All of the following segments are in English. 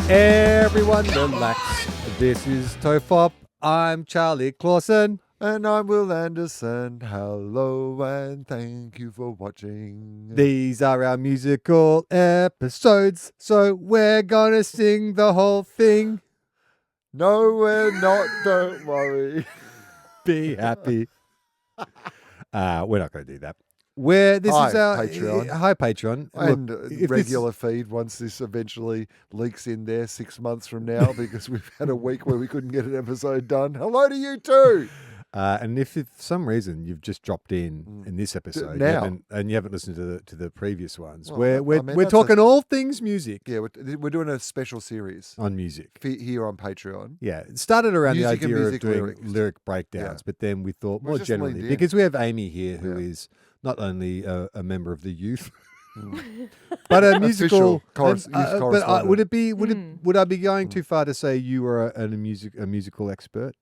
Everyone relax. This is Tofop. I'm Charlie Clausen. And I'm Will Anderson. Hello and thank you for watching. These are our musical episodes, so we're gonna sing the whole thing. No, we're not. Don't worry. Be happy. We're not gonna do that. This Hi, is our Patreon. Hi Patreon. And if regular feed once this eventually leaks in there 6 months from now because we've had a week where we couldn't get an episode done. Hello to you too. And if for some reason you've just dropped in this episode Now. and you haven't listened to the previous ones, Well, we're that's talking all things music. Yeah, we're doing a special series On music. here on Patreon. Yeah, it started around Music the and idea of music doing lyrics. lyric breakdowns, Yeah. but then we thought We more just generally, leaned in. because we have Amy here who Yeah. is not only a member of the youth, but a musical. Official but correspondent. would I be going too far to say you were a musical expert?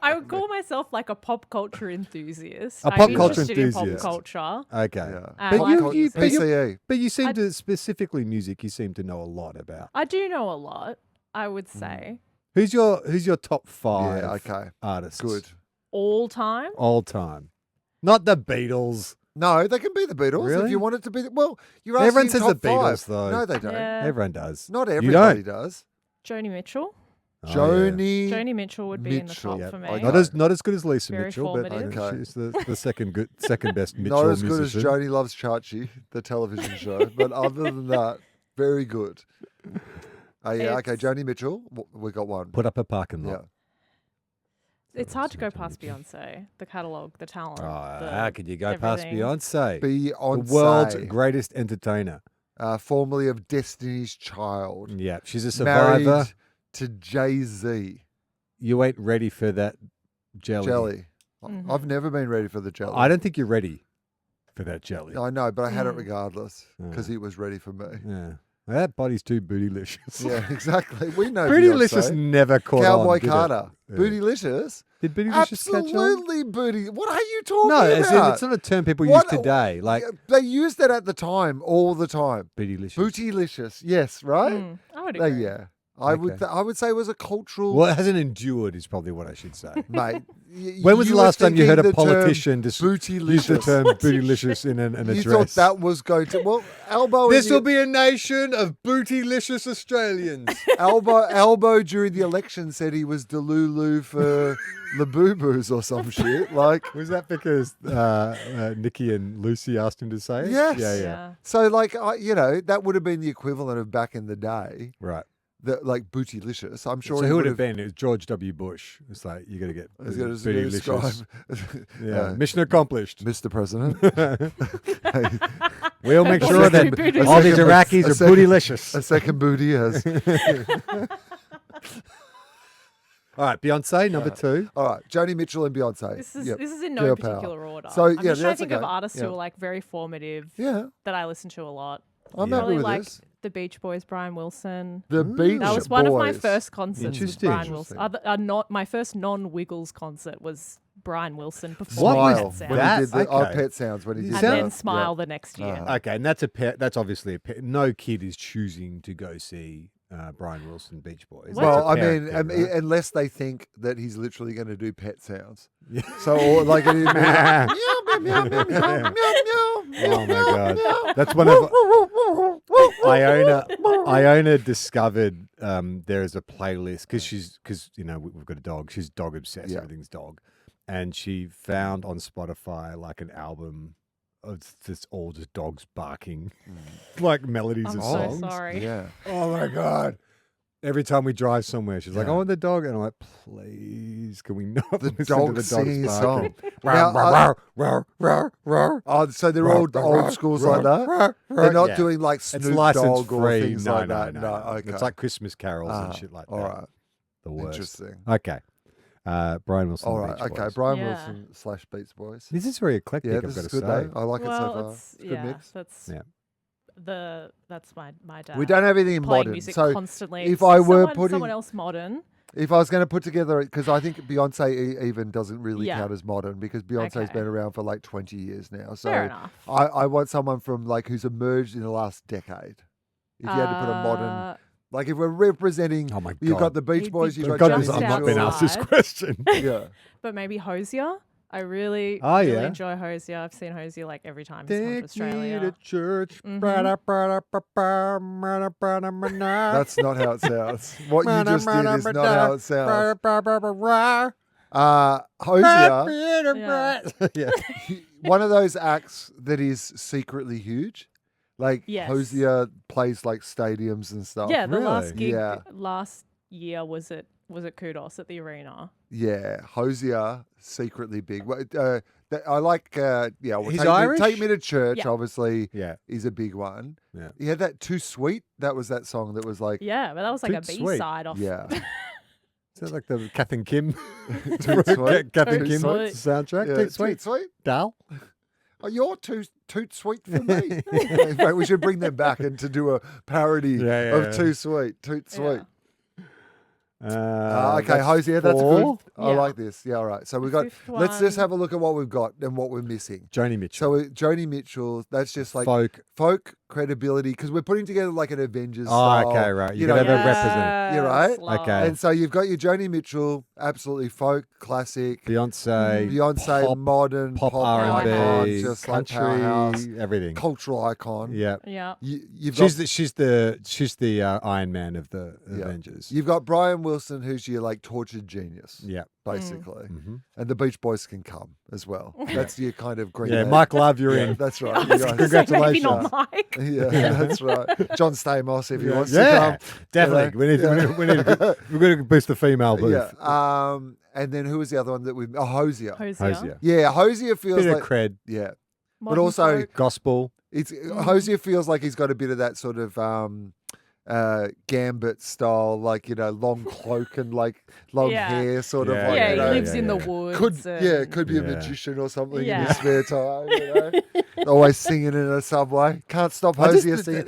I would call myself like a pop culture enthusiast. A pop I'm culture interested in enthusiast. pop culture. Okay, Yeah. but Like PCE. but you seem I- to specifically music. You seem to know a lot about. I do know a lot, I would say. Who's your top five? Yeah, okay. Artists. Good. All time. All time, not the Beatles. No, they can be the Beatles Really? if you want it to be. Well, you're asking Everyone says top the Beatles, five. though. No, they don't. Yeah. Everyone does. Not You everybody don't. does. Joni Mitchell. Oh, yeah. Joni. Mitchell would be in the Mitchell. top Yep. for me. I Not as good as Lisa Very Mitchell, but formative. Okay. she's the second best Mitchell Not as good as musician. Joni Loves Chachi, the television show. But other than that, very good. Oh, yeah, okay. It's- Joni Mitchell, we got one. Put up a parking Yeah. lot. It's hard to go past Beyonce. The catalogue, the talent. Oh, how could you go past everything. Beyonce? Beyonce. The world's greatest entertainer. Formerly of Destiny's Child. Yeah, she's a survivor. Married to Jay-Z. You ain't ready for that jelly. Jelly. Mhm. I've never been ready for the jelly. I don't think you're ready for that jelly. I know, but I had it Mm. regardless because he was ready for me. Yeah, that body's too bootylicious. Yeah, exactly. We know Bootylicious Beyonce. never caught Cowboy on. did it? Carter. Yeah. Bootylicious? Did bootylicious catch on? Absolutely booty. What are you talking No, as in, about? it's not a term people What- use today. Like They used it at the time, all the time. bootylicious. Bootylicious. Yes, right? I would Oh, agree. yeah. I Okay. would say it was a cultural Well, it hasn't endured, is probably what I should say. mate. When was the last time you heard a thinking the term politician use the bootylicious? term bootylicious in an You address? thought that was going to elbow. This in will the, be a nation of bootylicious Australians. elbow during the election said he was Delulu for the Boo Boos or some shit. Like Was that because Nikki and Lucy asked him to say it? Yes. Yeah, yeah. Yeah. so, like that would have been the equivalent of back in the day. Right. Like bootylicious. I'm sure. So he who would would have been? It was George W. Bush. It's like, you got to get I was gonna bootylicious. describe- Yeah. Mission accomplished. Mr. President. We'll make That's sure what that you booty- all these second- Iraqis a are second- bootylicious. A second booty has. All right, Beyonce, number two. All right, Joni Mitchell and Beyonce. This is Yep. this is in no Girl power. particular order. So, I'm yeah, just trying to that's think of okay. artists Yeah. who are like very formative Yeah, that I listen to a lot. I'm Yeah. happy Probably with like this. the Beach Boys, Brian Wilson. The Beach That was one of my Boys. first concerts. Was Interesting. Brian Wilson. Not my first non-Wiggles concert was Brian Wilson What performing was Smile Pet Sounds. when that? he did the Okay. Pet Sounds when he did And Sound- then that. Smile the next year. Uh-huh. Okay, and that's obviously a pet. No kid is choosing to go see Brian Wilson Beach Boys. Well, I That's a mean, parent thing, right? unless they think that he's literally going to do pet sounds. Yeah. So, or like, it'd be like, Oh meow, meow, meow, meow, meow, meow, Oh my god, that's one of Iona discovered there is a playlist because we've got a dog. She's dog obsessed. Yeah. Everything's dog, and she found on Spotify like an album of just all just dogs barking, like melodies I'm of so songs. sorry. Yeah. Oh my god. Every time we drive somewhere, she's like, Yeah. "I want the dog," and I'm like, "Please, can we not The listen dog to the singing a dogs song. barking?" Now, Rawr, rawr, rawr, rawr, Oh, so they're all old schools like that? They're not doing like It's Snoop license Dogg or free. things No, like no, that. no, No, no. okay. It's like Christmas carols and shit like that. All right. The worst. Interesting. Okay. Brian Wilson. All the right. Beach Okay. Boys. Brian Yeah. Wilson / Beats Boys. This is very eclectic. Yeah, I've this got is to good say. though. I like it so Well, far. it's It's a good yeah, mix. that's Yeah. that's my dad. We don't have anything playing modern. music So constantly. if It's I were someone putting, else modern, if I was going to put together, because I think Beyonce even doesn't really Yeah. count as modern because Beyonce's Okay. been around for like 20 years now. So fair enough. I want someone from like who's emerged in the last decade. If you had to put a modern, like if we're representing, Oh my you've God. got the Beach He'd Boys, be you've Thank got God just Johnny I'm not being asked this outside. question. Yeah. But maybe Hozier. I really, Oh, really yeah. enjoy Hozier. I've seen Hozier like every time he's come to Take me Australia. to church. Mhm. That's not how it sounds. What you just did is not how it sounds. Hozier, Yeah. one of those acts that is secretly huge. Like Yes. Hozier plays like stadiums and stuff. Yeah, the last Really? gig Yeah. last year was at Kudos at the arena. Yeah, Hozier, secretly big. I like, well, He's take Irish? Me, Take Me to Church, Yeah. obviously, Yeah. is a big one. Yeah. He had that Too Sweet. That was that song that was like, Yeah, but that was like a Toot Sweet. B-side off. yeah. Sounds like the Kath and Kim. Toot Sweet. Kath and Toot Kim Sweet. soundtrack. Yeah, Toot Sweet. Sweet. Dal. Oh, you're too sweet for me. In fact, we should bring them back and to do a parody of Too Sweet. Toot Sweet. Okay, that's Hozier, that's good. four. I Yeah. like this. Yeah, all right. So we got. Fifth Let's just one. have a look at what we've got and what we're missing. Joni Mitchell. So Joni Mitchell, that's just like folk. credibility because we're putting together like an Avengers. Oh, style, okay, right. You You know, gotta have a represent. You're right. love. Okay. and so you've got your Joni Mitchell, absolutely folk, classic. Beyonce. Beyonce, pop, modern, pop icon, R&B, just like country, powerhouse, everything. cultural icon. Yeah. Yeah. You've She's got the Iron Man of the Yeah. Avengers. you've got Brian Wilson, who's your like tortured genius, Yeah. basically, hmm and the Beach Boys can come as well. That's your kind of green. Yeah, man. Mike Love, you're Yeah, in. that's right. I You was guys- gonna say, maybe Congratulations. not Mike. Yeah, that's right. John Stamos, if he wants to Yeah, come. definitely. You know? We need to boost the female booth. Yeah. And then who was the other one that we? Oh, Hozier. Hozier. Yeah, Hozier feels Bit like of cred, yeah. Modern also- folk. gospel. It's Hozier feels like he's got a bit of that sort of Gambit style, like long cloak and like long Yeah. hair, sort of Yeah, like yeah, you he know, lives in the yeah. woods. could be a Yeah. magician or something in Yeah. his spare time. Always singing in a subway. Can't stop Hozier singing.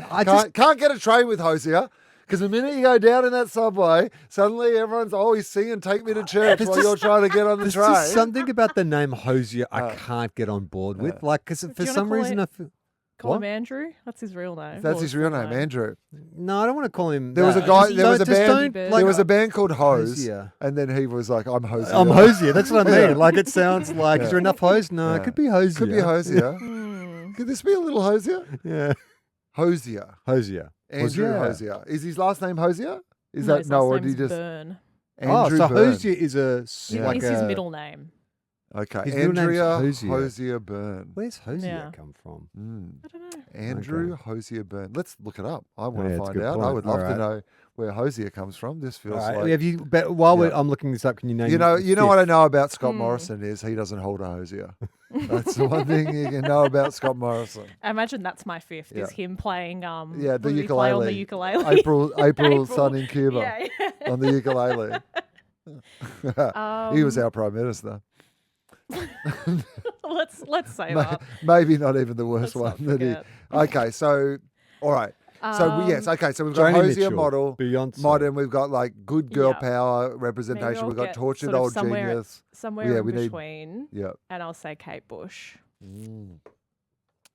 Can't get a train with Hozier. Because the minute you go down in that subway, suddenly everyone's always singing "Take Me to Church" while you're trying to get on the There's train. just something about the name Hozier I can't get on board with. Like, because for you wanna some call reason it- I feel. Call What? him Andrew. That's his real name. That's Or his real name, Andrew. No, I don't want to call him. There was a that. guy. Just There was a don't- just band. don't- There was a band called Hose, Hozier. and then he was like, "I'm Hozier." I'm Hozier. That's what I mean. Yeah. Like, it sounds like, is there enough hose? No, Yeah. it could be Hozier. Could be Hozier. Hmm. Could this be a little Hozier? Yeah. Hosier. Hosier. Andrew Hozier. Hosier. Is his last name Hosier? Is No, that his no? last Or did he name's just Byrne. Andrew so Byrne? Hozier is a Yeah. like It's his a- middle name. Okay, His middle name's Andrea Hozier. Hosier Byrne. Where's Hozier Yeah. come from? I don't know. Andrew Hosier Byrne. Let's look it up. I want yeah, to it's a find good out. I point. would love All to right. know where Hosier comes from. This feels All right. like Have you? But while Yeah. I'm looking this up, can you name? you know the what I fifth? know about Scott Morrison is he doesn't hold a Hosier. That's the one thing you can know about Scott Morrison. I imagine that's my fifth. Is Yeah. him playing Yeah, what the did he play on the ukulele. ukulele. April Sun in Cuba Yeah, yeah. on the ukulele. He was our prime minister. Let's say that. Maybe not even the worst Let's one. not That he, forget. okay, so all right. So yes, okay. So we've got Joni Hosier Mitchell, model, Beyonce. modern. We've got like good girl Yeah. power representation. I'll We've got get tortured sort of old somewhere- genius. Somewhere Yeah, in we need- between, Yeah. and I'll say Kate Bush.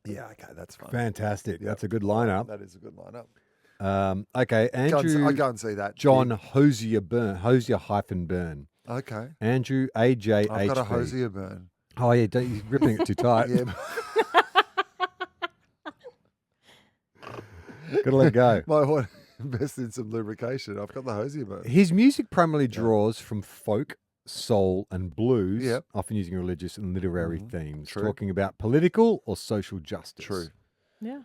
Yeah. Okay, that's fine. Fantastic. That's a good lineup. That is a good lineup. Okay, I Andrew go and see that. John Hosier Byrne. Hosier hyphen Byrne. Okay. Andrew AJ I've got a HB. Hosier burn. Oh yeah, don't, you're ripping it too tight. Yeah. Gotta let it go. Might want to invest in some lubrication. I've got the Hosier burn. His music primarily draws from folk, soul, and blues, Yep. often using religious and literary themes, True. talking about political or social justice. True. Yeah.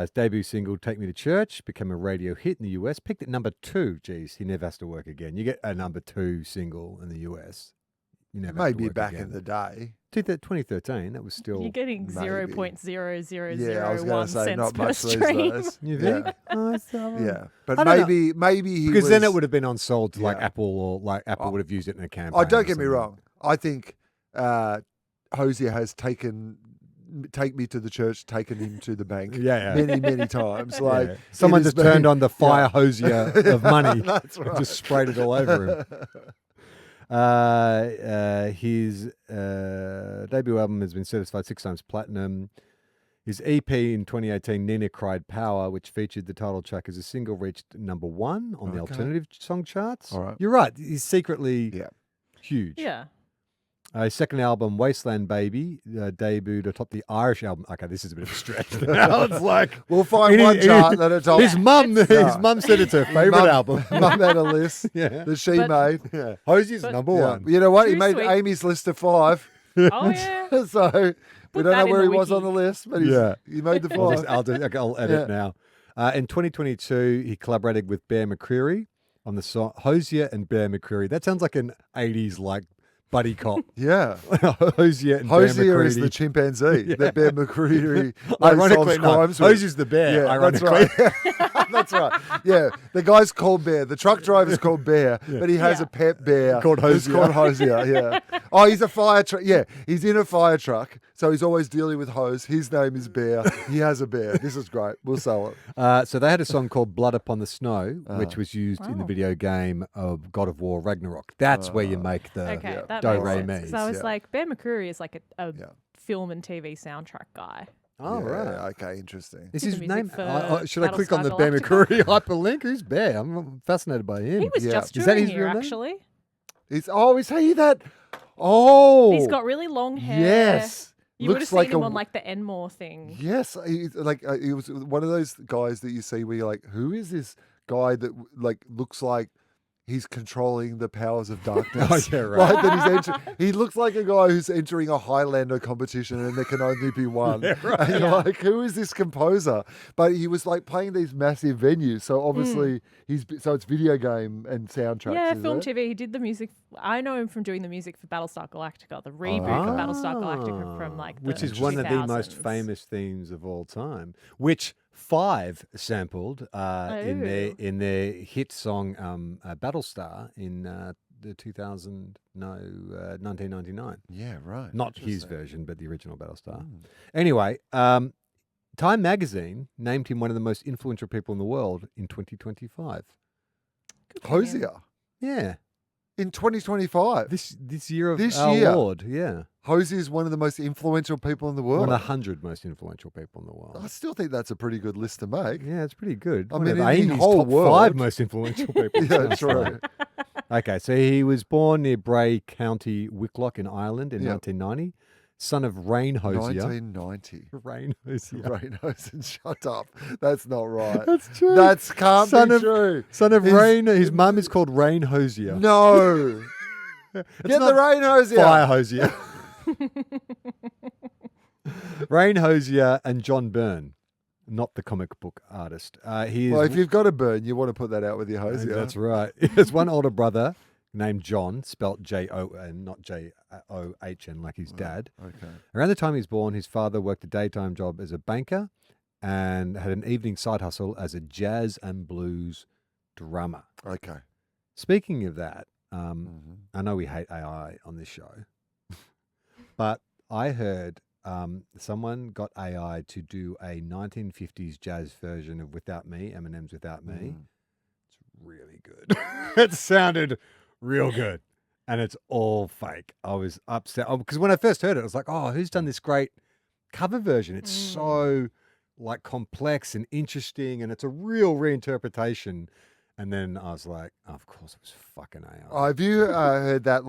His debut single, Take Me to Church, became a radio hit in the US, peaked at number 2. Geez, he never has to work again. You get a number 2 single in the US. You never have to Maybe work back again. in the day. 2013, that was still... You're getting maybe. 0.0001 say cents not per much these stream. days. You Yeah. think? Oh, Yeah, but I don't know. maybe he Because was, then it would have been on sold to like Yeah. Apple, or like Apple would have used it in a campaign. Oh, don't or get me something. wrong. I think Hosier has taken "Take Me to the Church," taken him to the bank. Yeah, yeah. many times. Like Yeah. Someone it has just turned been- on the fire hosier of money. That's right. Just sprayed it all over him. His debut album has been certified 6 times platinum. His EP in 2018, Nina Cried Power, which featured the title track as a single, reached #1 on the alternative song charts. All right. You're right. He's secretly huge. Yeah. His second album, Wasteland Baby, debuted atop the Irish album. Okay, this is a bit of a stretch. Now it's like we'll find one chart that it's on. His mum said it's her favourite album. Mum had a list that she made. Yeah. Hozier's #1. You know what? He made Sweet. Amy's list of 5. Oh, yeah. So we don't know where he was on the list, but he made the 5. I'll edit now. In 2022, he collaborated with Bear McCreary on the song Hozier and Bear McCreary. That sounds like an 80s buddy cop. Yeah. Hozier and Hozier Bear is the chimpanzee that Bear McCreary ironically, crimes with. Hozier's the bear, ironically. That's right. That's right. Yeah. The guy's called Bear. The truck driver's called Bear, but he has a pet bear called Hozier. It's called Hozier, yeah. Oh, he's a fire truck. Yeah. He's in a fire truck, so he's always dealing with hose. His name is Bear. He has a bear. This is great. We'll sell it. So they had a song called Blood Upon the Snow, which was used in the video game of God of War Ragnarok. That's where you make the That Do makes Re sense. Mi. Because I was like, Bear McCreary is like a film and TV soundtrack guy. Oh, right. Okay, interesting. Is Did his the name? music for Should I click on the Battlestar Bear Galactica? McCreary hyperlink? Who's Bear? I'm fascinated by him. He was just Is that doing his here, real name? actually. Is he that? Oh. He's got really long hair. Yes. You would have Looks seen like him a- on like the Enmore thing. Yes, he was one of those guys that you see where you're like, who is this guy that looks like he's controlling the powers of darkness? Oh, yeah, right. Like that he looks like a guy who's entering a Highlander competition and there can only be one. Yeah, right. And you're like, who is this composer? But he was like playing these massive venues, so obviously so it's video game and soundtracks. Yeah, is film it? TV. He did the music. I know him from doing the music for Battlestar Galactica, the reboot of Battlestar Galactica from like the which is one of the most 2000s. famous themes of all time, which Five sampled in their hit song Battlestar in the 1999. Yeah, right. Not his Interesting. version, but the original Battlestar. Anyway, Time magazine named him one of the most influential people in the world in 2025. Hozier Yeah, in 2025. this year of This our year? Lord. Yeah, Hozier is one of the most influential people in the world. one of the 100 most influential people in the world. I still think that's a pretty good list to make. Yeah, it's pretty good. I mean, Whatever. in the Amy's whole top 5 world. most influential people. Yeah, true. Okay, so he was born near Bray, County Wicklow in Ireland in Yep. 1990. Son of Rain Hozier. 1990. Rain Hozier. Rain Hozier, shut up. That's not right. That's true. That can't Son be of- true. Son of His- Rain. His mum is called Rain Hozier. No. It's Get not the Rain Hozier. Fire Hozier. Rain Hozier and John Byrne, not the comic book artist. He is. Well, if you've got a burn, you want to put that out with your Hozier. That's right. He has one older brother named John, spelt Jon, not John, like his dad. Okay. Around the time he was born, his father worked a daytime job as a banker and had an evening side hustle as a jazz and blues drummer. Okay. Speaking of that, Mhm. I know we hate AI on this show, but I heard someone got AI to do a 1950s jazz version of Without Me, Eminem's Without Me. Mm. It's really good. It sounded real good. And it's all fake. I was upset because when I first heard it, I was like, oh, who's done this great cover version? It's so like complex and interesting, and it's a real reinterpretation. And then I was like, oh, of course it was fucking AI. Oh, have you heard that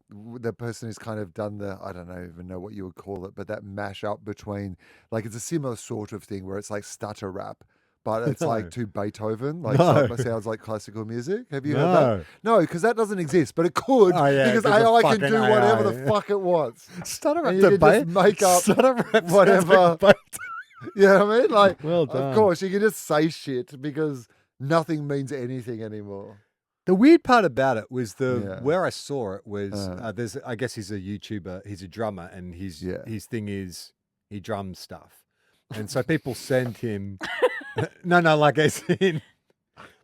the person who's kind of done I don't even know what you would call it, but that mashup between, like, it's a similar sort of thing where it's like stutter rap, but it's like to Beethoven, like No. sounds like classical music. Have you No. heard that? No, because that doesn't exist, but it could, Oh, yeah, because 'cause of AI can fucking do whatever AI, the yeah. fuck it wants. Stutter rap And you to can just make up Stutter rap sounds whatever. like You know what I mean? Like, Well done. of course, you can just say shit because nothing means anything anymore. The weird part about it was Yeah. where I saw it was Uh. I guess he's a YouTuber, he's a drummer, and his thing is he drums stuff, and so people send him like as in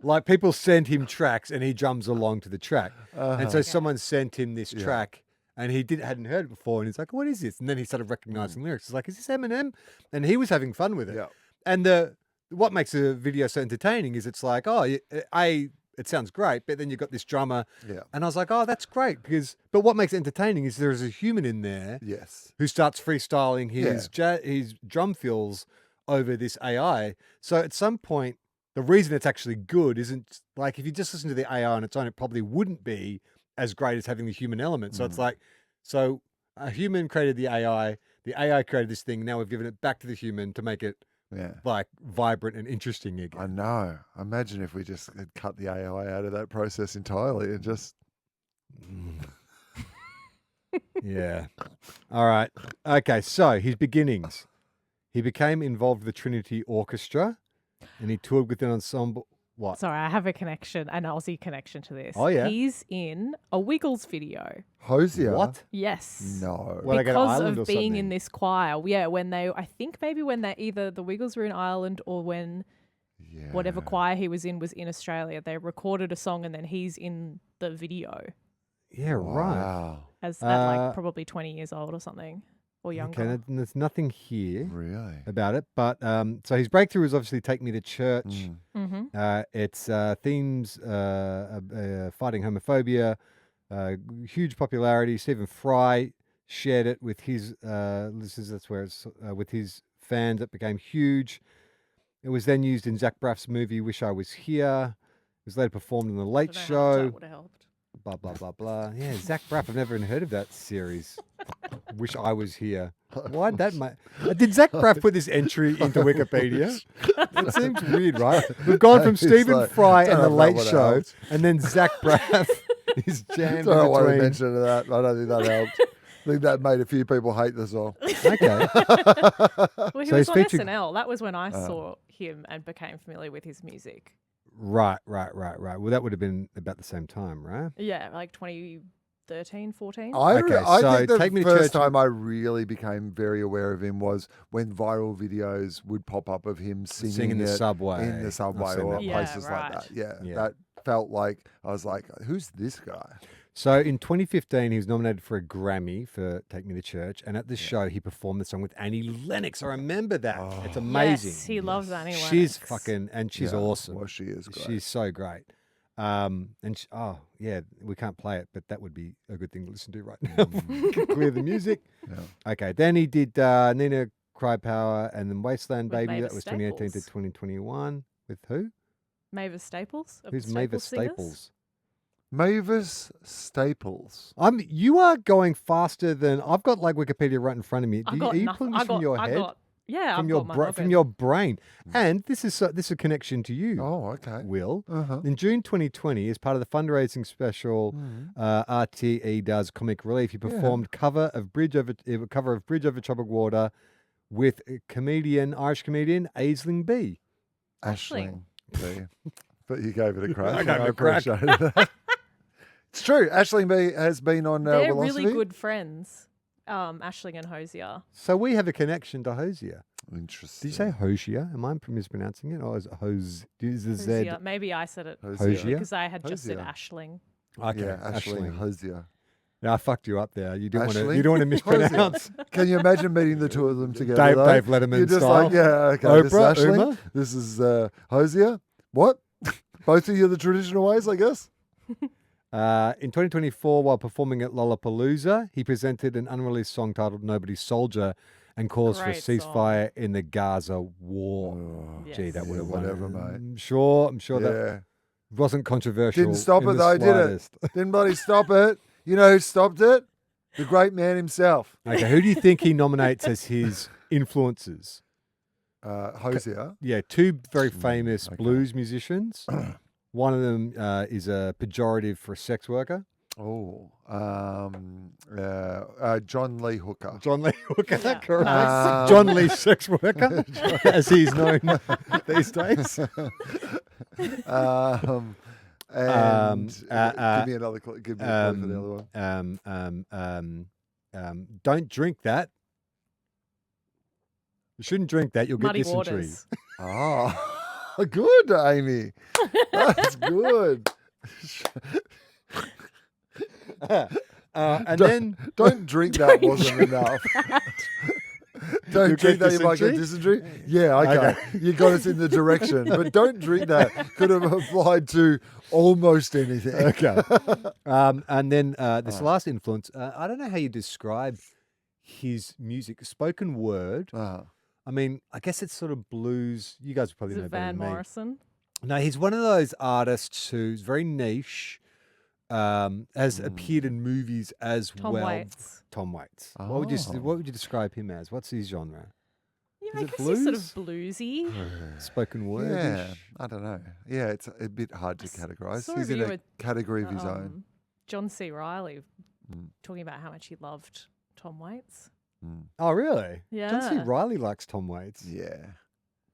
like people send him tracks and he drums along to the track, and so someone sent him this track. And he hadn't heard it before, and he's like, "What is this?" And then he started recognizing lyrics. He's like, "Is this Eminem?" And he was having fun with it. Yeah. And what makes a video so entertaining is it's like, it sounds great, but then you've got this drummer. Yeah. And I was like, oh, that's great. But what makes it entertaining is there's a human in there Yes. who starts freestyling his drum fills over this AI. So at some point, the reason it's actually good isn't like if you just listen to the AI on its own, it probably wouldn't be as great as having the human element. So it's like, so a human created the AI created this thing. Now we've given it back to the human to make it like vibrant and interesting again. I know. Imagine if we just had cut the AI out of that process entirely and just. Yeah. All right. Okay. So his beginnings. He became involved with the Trinity Orchestra, and he toured with an ensemble. What? Sorry, I have a connection, an Aussie connection to this. Oh, yeah? He's in a Wiggles video. Hozier? What? Yes. No. What, like an because island or of being something? in this choir. Yeah, I think maybe when they either the Wiggles were in Ireland or when whatever choir he was in Australia, they recorded a song and then he's in the video. Yeah, right. Wow. At like probably 20 years old or something. Or younger. Okay, and there's nothing here Really? about it. But so his breakthrough is obviously Take Me to Church. It's themes fighting homophobia, huge popularity. Stephen Fry shared it with his with his fans. It became huge. It was then used in Zach Braff's movie Wish I Was Here. It was later performed in The Late Show. That would have helped. Blah, blah, blah, blah. Yeah, Zach Braff. I've never even heard of that series. Wish I Was Here. Why'd that did Zach Braff put this entry into Wikipedia? It seems weird, right? We've gone from Stephen Fry and The Late Show, and then Zach Braff is jammed in I don't want to between. mention that. I don't think that helped. I think that made a few people hate the song. Okay. Well, he So was he's on featured- SNL. That was when I saw him and became familiar with his music. Right. Well, that would have been about the same time, right? Yeah, like 2013, 14. I so think the Take Me to first Church- time I really became very aware of him was when viral videos would pop up of him singing in the it subway. in the subway I've seen or that. Yeah, places right. like that. Yeah, Yeah. that felt like I was like, who's this guy? So in 2015, he was nominated for a Grammy for Take Me to Church, and at the show, he performed the song with Annie Lennox. I remember that. It's amazing. Yes, he loves Annie Lennox. She's fucking, and she's Yeah, awesome. Well, she is great. She's so great. We can't play it, but that would be a good thing to listen to right now. Clear the music. Yeah. Okay, then he did Nina Cry Power and then Wasteland With Baby. Mavis That was 2018 to Staples. 2021. With who? Mavis Staples. Of Who's the Mavis Singers. Staples? Mavis Staples. You are going faster than I've got. Like Wikipedia right in front of me. I got Are you nothing. pulling this from your head? Yeah, From I've your got my from your brain, and this is a connection to you. Oh, okay. Will. Uh-huh. In June 2020, as part of the fundraising special, RTE Does Comic Relief, he performed cover of Bridge Over Troubled Water with Irish comedian Aisling B. Aisling. B. But you gave it a crack. I gave it a crack. appreciated that. It's true. Aisling B has been on They're Velocity. really good friends, Aisling and Hozier. So we have a connection to Hozier. Interesting. Did you say Hozier? Am I mispronouncing it, or is it Is the Z? Hozier. Maybe I said it Hozier? because I had just said Hozier. Aisling. Okay, Yeah, Aisling Hozier. Yeah, I fucked you up there. You don't want to. Aisling? You don't want to mispronounce. Can you imagine meeting the two of them together? Dave though? Letterman You're just style. like, yeah, okay. Oprah, this is Aisling. Uma? This is Hozier. What? Both of you the traditional ways, I guess. In 2024, while performing at Lollapalooza, he presented an unreleased song titled "Nobody's Soldier" and calls for a Great ceasefire in the Gaza war. Yes. Gee, that would have whatever, won. mate. I'm sure that Yeah. wasn't controversial. Didn't stop in it the though, did it? slightest. Didn't bloody stop it. You know who stopped it? The great man himself. Okay, who do you think he nominates as his influences? Hozier. Yeah, two very famous okay. blues musicians. One of them is a pejorative for a sex worker. Oh, John Lee Hooker. John Lee Hooker, Yeah. correct. Nice. John Lee sex worker, as he's known these days. And give me another clue. Give me a clue for the other one. Don't drink that. You shouldn't drink that. You'll get Muddy dysentery. Waters. Oh, good, Amy. That's good. And then Don't drink that wasn't enough. Don't drink that, you might get dysentery. Yeah, okay. You got us in the direction, but don't drink that. Could have applied to almost anything. Okay. And then this last influence, I don't know how you describe his music, spoken word. I mean, I guess it's sort of blues. You guys probably know better than me. Van Morrison? No, he's one of those artists who's very niche. Has appeared in movies as Tom well. Waits. Tom Waits. What would you describe him as? What's his genre? Yeah, I guess he's sort of bluesy. Spoken word. Yeah, I don't know. Yeah, it's a bit hard to categorize. He's in a category of his own. John C. Reilly talking about how much he loved Tom Waits. Oh, really? Yeah. John C. Reilly likes Tom Waits. Yeah.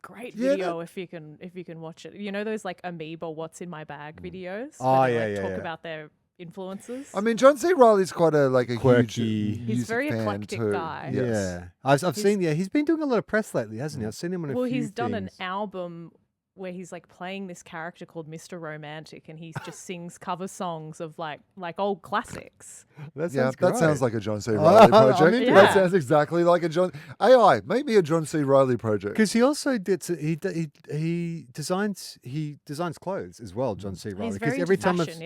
Great video if you can watch it. You know those like Amoeba What's in My Bag videos? Oh, where they talk about their influences. I mean, John C. Reilly's quite a quirky, huge he's very fan eclectic too. guy. Yes. Yeah, I've seen. Yeah, he's been doing a lot of press lately, hasn't he? I've seen him on a few he's done things. an album where he's like playing this character called Mr. Romantic, and he just sings cover songs of like old classics. That sounds like a John C. Reilly project. Yeah. That sounds exactly like a maybe a John C. Reilly project. Because he also did he designs clothes as well. John C. Reilly. He's very every into time fashion,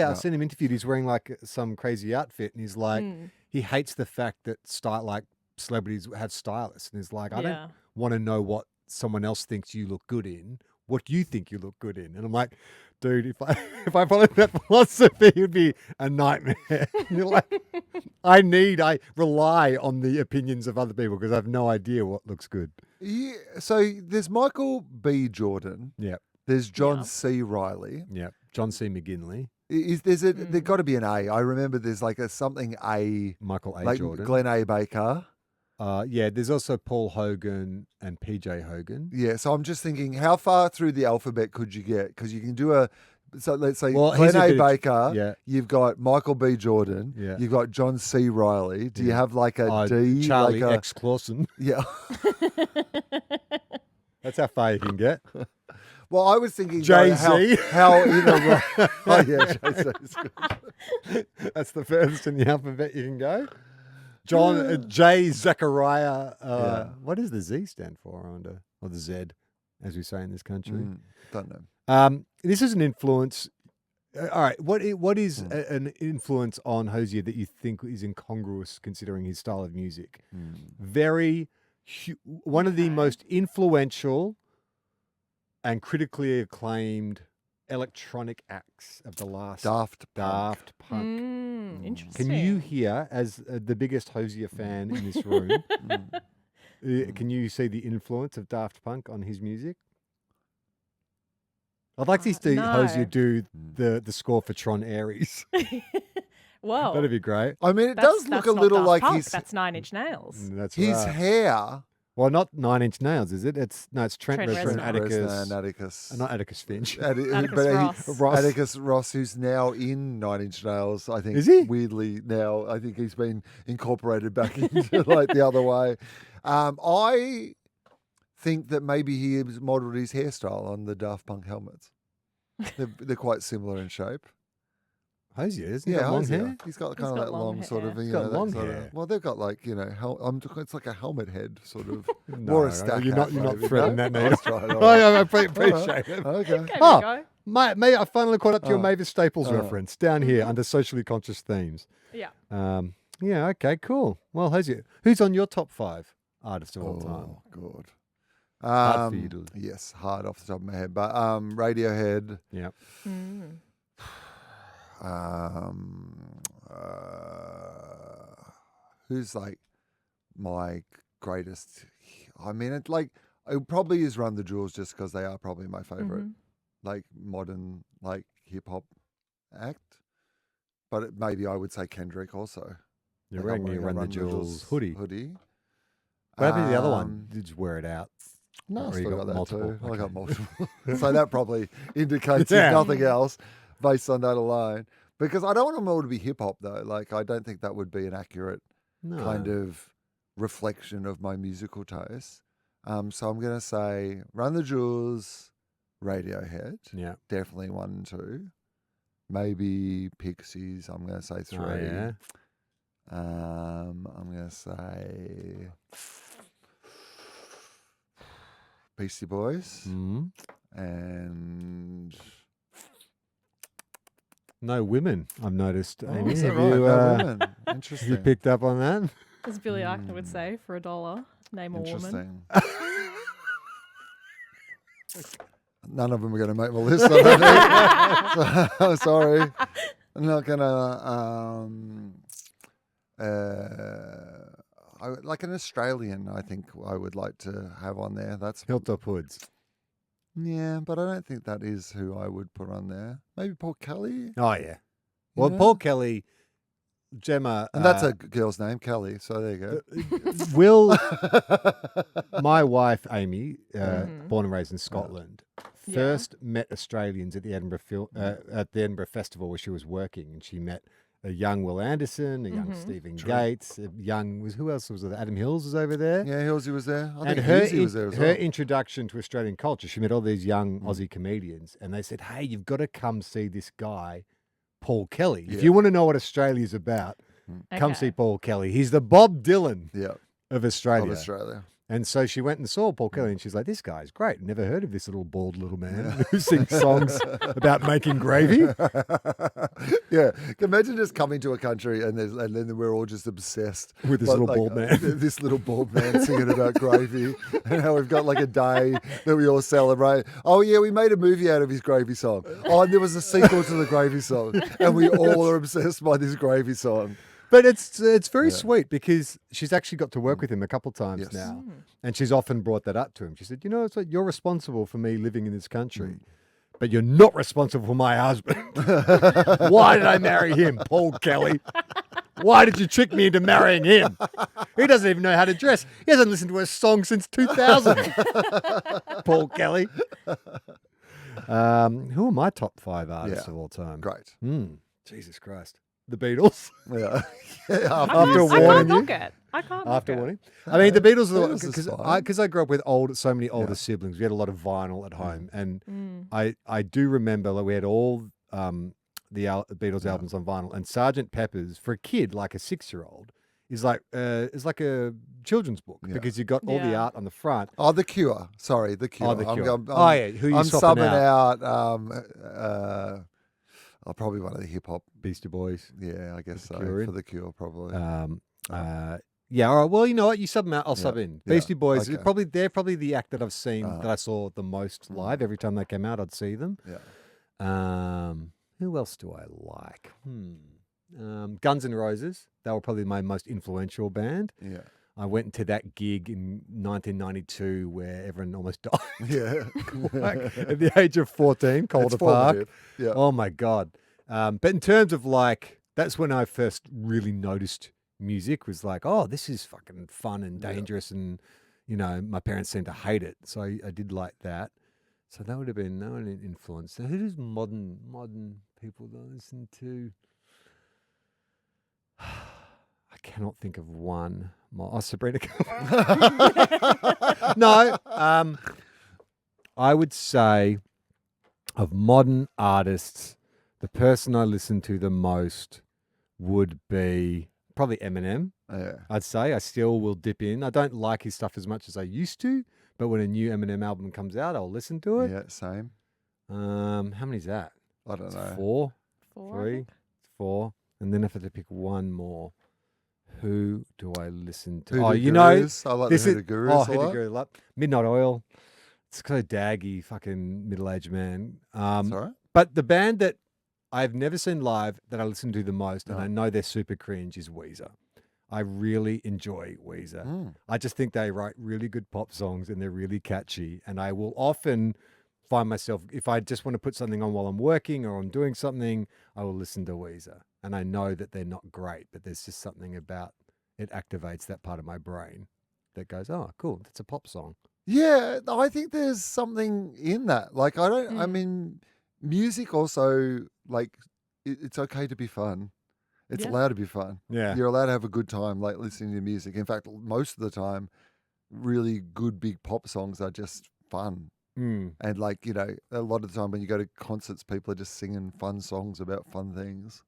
I've seen him interviewed. He's wearing like some crazy outfit, and he's like he hates the fact that celebrities have stylists, and he's like, I don't want to know what someone else thinks you look good in. What do you think you look good in? And I'm like, dude, if I followed that philosophy, it would be a nightmare. You're like, I rely on the opinions of other people because I have no idea what looks good. Yeah, so there's Michael B. Jordan. Yep. There's John C. Reilly. Yep. John C. McGinley. There's got to be an A. I remember there's like something A. Michael A. like Jordan. Glenn A. Baker. Yeah, there's also Paul Hogan and PJ Hogan. Yeah, so I'm just thinking, how far through the alphabet could you get? Because you can do so let's say Glenn A. Baker, you've got Michael B. Jordan, you've got John C. Reilly. Do you have like a D? Charlie like X. Clausen. Yeah. That's how far you can get. Well, I was thinking Jay-Z. How oh yeah, Jay-Z. That's the furthest in the alphabet you can go. John J. Zechariah. What does the Z stand for? I wonder, or the Z, as we say in this country. Don't know. This is an influence. All right, what is an influence on Hozier that you think is incongruous considering his style of music? One of the most influential and critically acclaimed electronic acts of the last Daft Punk. Interesting. Can you hear, as the biggest Hozier fan in this room, can you see the influence of Daft Punk on his music? I'd like to see Hozier do the score for Tron Ares. Whoa. That'd be great. I mean, it does look a little like That's 9 Inch Nails. That's his right. hair. Well, not 9 Inch Nails, is it? It's Trent Reznor, Reznor, Atticus. Not Atticus Finch. Atticus Ross, who's now in 9 Inch Nails, I think. Is he? Weirdly now, I think he's been incorporated back into like the other way. I think that maybe he has modelled his hairstyle on the Daft Punk helmets. They're quite similar in shape. Hozier, isn't he? Got long hair? He's got kind of that long sort of, He's got long hair. Well, they've got like, it's like a helmet head sort of. No, more a stack. You're not threading that needle. I appreciate it. Okay. Mate, I finally caught up to your Mavis Staples reference down here under socially conscious themes. Yeah. Yeah, okay, cool. Well, Hozier, who's on your top 5 artists of all time? Oh, God. Hard for you to... Yes, hard off the top of my head. But Radiohead. Yeah. Who's like my greatest? I mean, it probably is Run the Jewels just because they are probably my favorite, like modern, like hip hop act. But maybe I would say Kendrick also. You're wearing your Run the Jewels hoodie. What happened to the other one? Did you wear it out? No, I Or still you got that multiple? too. I got multiple. So that probably indicates if nothing else based on that alone. Because I don't want them all to be hip hop though. Like I don't think that would be an accurate kind of reflection of my musical taste. So I'm gonna say Run the Jewels, Radiohead. Yeah. Definitely 1 and 2. Maybe Pixies, I'm gonna say 3. Oh, yeah. I'm gonna say Beastie Boys. Mm. And No women, I've noticed, Amy. is that Have right? you, No women. have Interesting. you picked up on that? As Billy Eichner would say, for $1, name a woman. Interesting. None of them are going to make my list. I don't think. So, sorry. I'm not going to... like an Australian, I think I would like to have on there. That's Hilltop Hoods. Yeah, but I don't think that is who I would put on there. Maybe Paul Kelly? Oh, yeah. Well, Yeah. Paul Kelly, Gemma. And that's a girl's name, Kelly. So there you go. Will, my wife, Amy, Mhm. born and raised in Scotland, Yeah. first met Australians at the Edinburgh Festival where she was working, and she met a young Will Anderson, a young Stephen Gates, a young who else was there? Adam Hills was over there. Yeah, Hilsey was there. I And think her, Hilsey was there as her well. introduction to Australian culture, she met all these young Aussie comedians, and they said, "Hey, you've got to come see this guy, Paul Kelly. If Yeah. you want to know what Australia's about, come Okay. see Paul Kelly. He's the Bob Dylan Yeah, of Australia." of Australia. And so she went and saw Paul Kelly, and she's like, "This guy's great. Never heard of this little bald little man who sings songs about making gravy." Yeah, imagine just coming to a country and then we're all just obsessed With this little bald man. This little bald man singing about gravy, and how we've got like a day that we all celebrate. Oh yeah, we made a movie out of his gravy song. Oh, and there was a sequel to the gravy song, and we all are obsessed by this gravy song. But it's very sweet because she's actually got to work with him a couple times Yes. now, and she's often brought that up to him. She said, "You know, it's like you're responsible for me living in this country, but you're not responsible for my husband. Why did I marry him, Paul Kelly? Why did you trick me into marrying him? He doesn't even know how to dress. He hasn't listened to a song since 2000." Paul Kelly. Who are my top 5 artists Yeah. of all time? Great. Jesus Christ. The Beatles. Yeah. After I warning can't you. knock it. I can't knock After it. warning. I mean, the Beatles are Beatles is fine. because I grew up with so many older siblings. We had a lot of vinyl at home, and I do remember like, we had all the Beatles albums on vinyl, and Sgt. Pepper's for a kid like a 6-year-old is like a children's book because you got all the Yeah. art on the front. Oh, The Cure. Sorry, The Cure. Oh, The Cure. I'm, Who you I'm swapping subbing out? Probably one of the hip hop. Beastie Boys. Yeah, I guess so. Cure in? For The Cure, probably. Yeah, all right. Well, you know what? You sub them out, I'll sub in. Yeah. Beastie Boys, Okay. they're probably the act that I've seen that I saw the most live. Every time they came out, I'd see them. Yeah. Who else do I like? Guns N' Roses. They were probably my most influential band. Yeah. I went to that gig in 1992 where everyone almost died Yeah. like, at the age of 14, Calder It's Park. formative. Yeah. Oh my God. But in terms of like, that's when I first really noticed music was like, oh, this is fucking fun and dangerous. And, you know, my parents seemed to hate it. So I did like that. So that would have been an influence. So who does modern people that I listen to? I cannot think of one. Oh, Sabrina. No. I would say of modern artists, the person I listen to the most would be probably Eminem. Yeah. I'd say I still will dip in. I don't like his stuff as much as I used to, but when a new Eminem album comes out, I'll listen to it. Yeah, same. How many's that? I don't know. 4, Four, I 3, think. 4, and then if I had to pick one more, who do I listen to? Hoodoo You know, Gurus. I like this the is Hoodoo Gurus a Hoodoo lot. Guru, like Midnight Oil. It's so daggy, fucking middle-aged man. It's all right. But the band that I've never seen live that I listen to the most, and I know they're super cringe, is Weezer. I really enjoy Weezer. I just think they write really good pop songs and they're really catchy. And I will often find myself, if I just want to put something on while I'm working or I'm doing something, I will listen to Weezer. And I know that they're not great, but there's just something about it activates that part of my brain that goes, oh, cool, that's a pop song. Yeah, I think there's something in that. Like, I mean, music also, like, it's okay to be fun. It's Yeah. allowed to be fun. Yeah. You're allowed to have a good time, like, listening to music. In fact, most of the time, really good big pop songs are just fun. And, like, you know, a lot of the time when you go to concerts, people are just singing fun songs about fun things.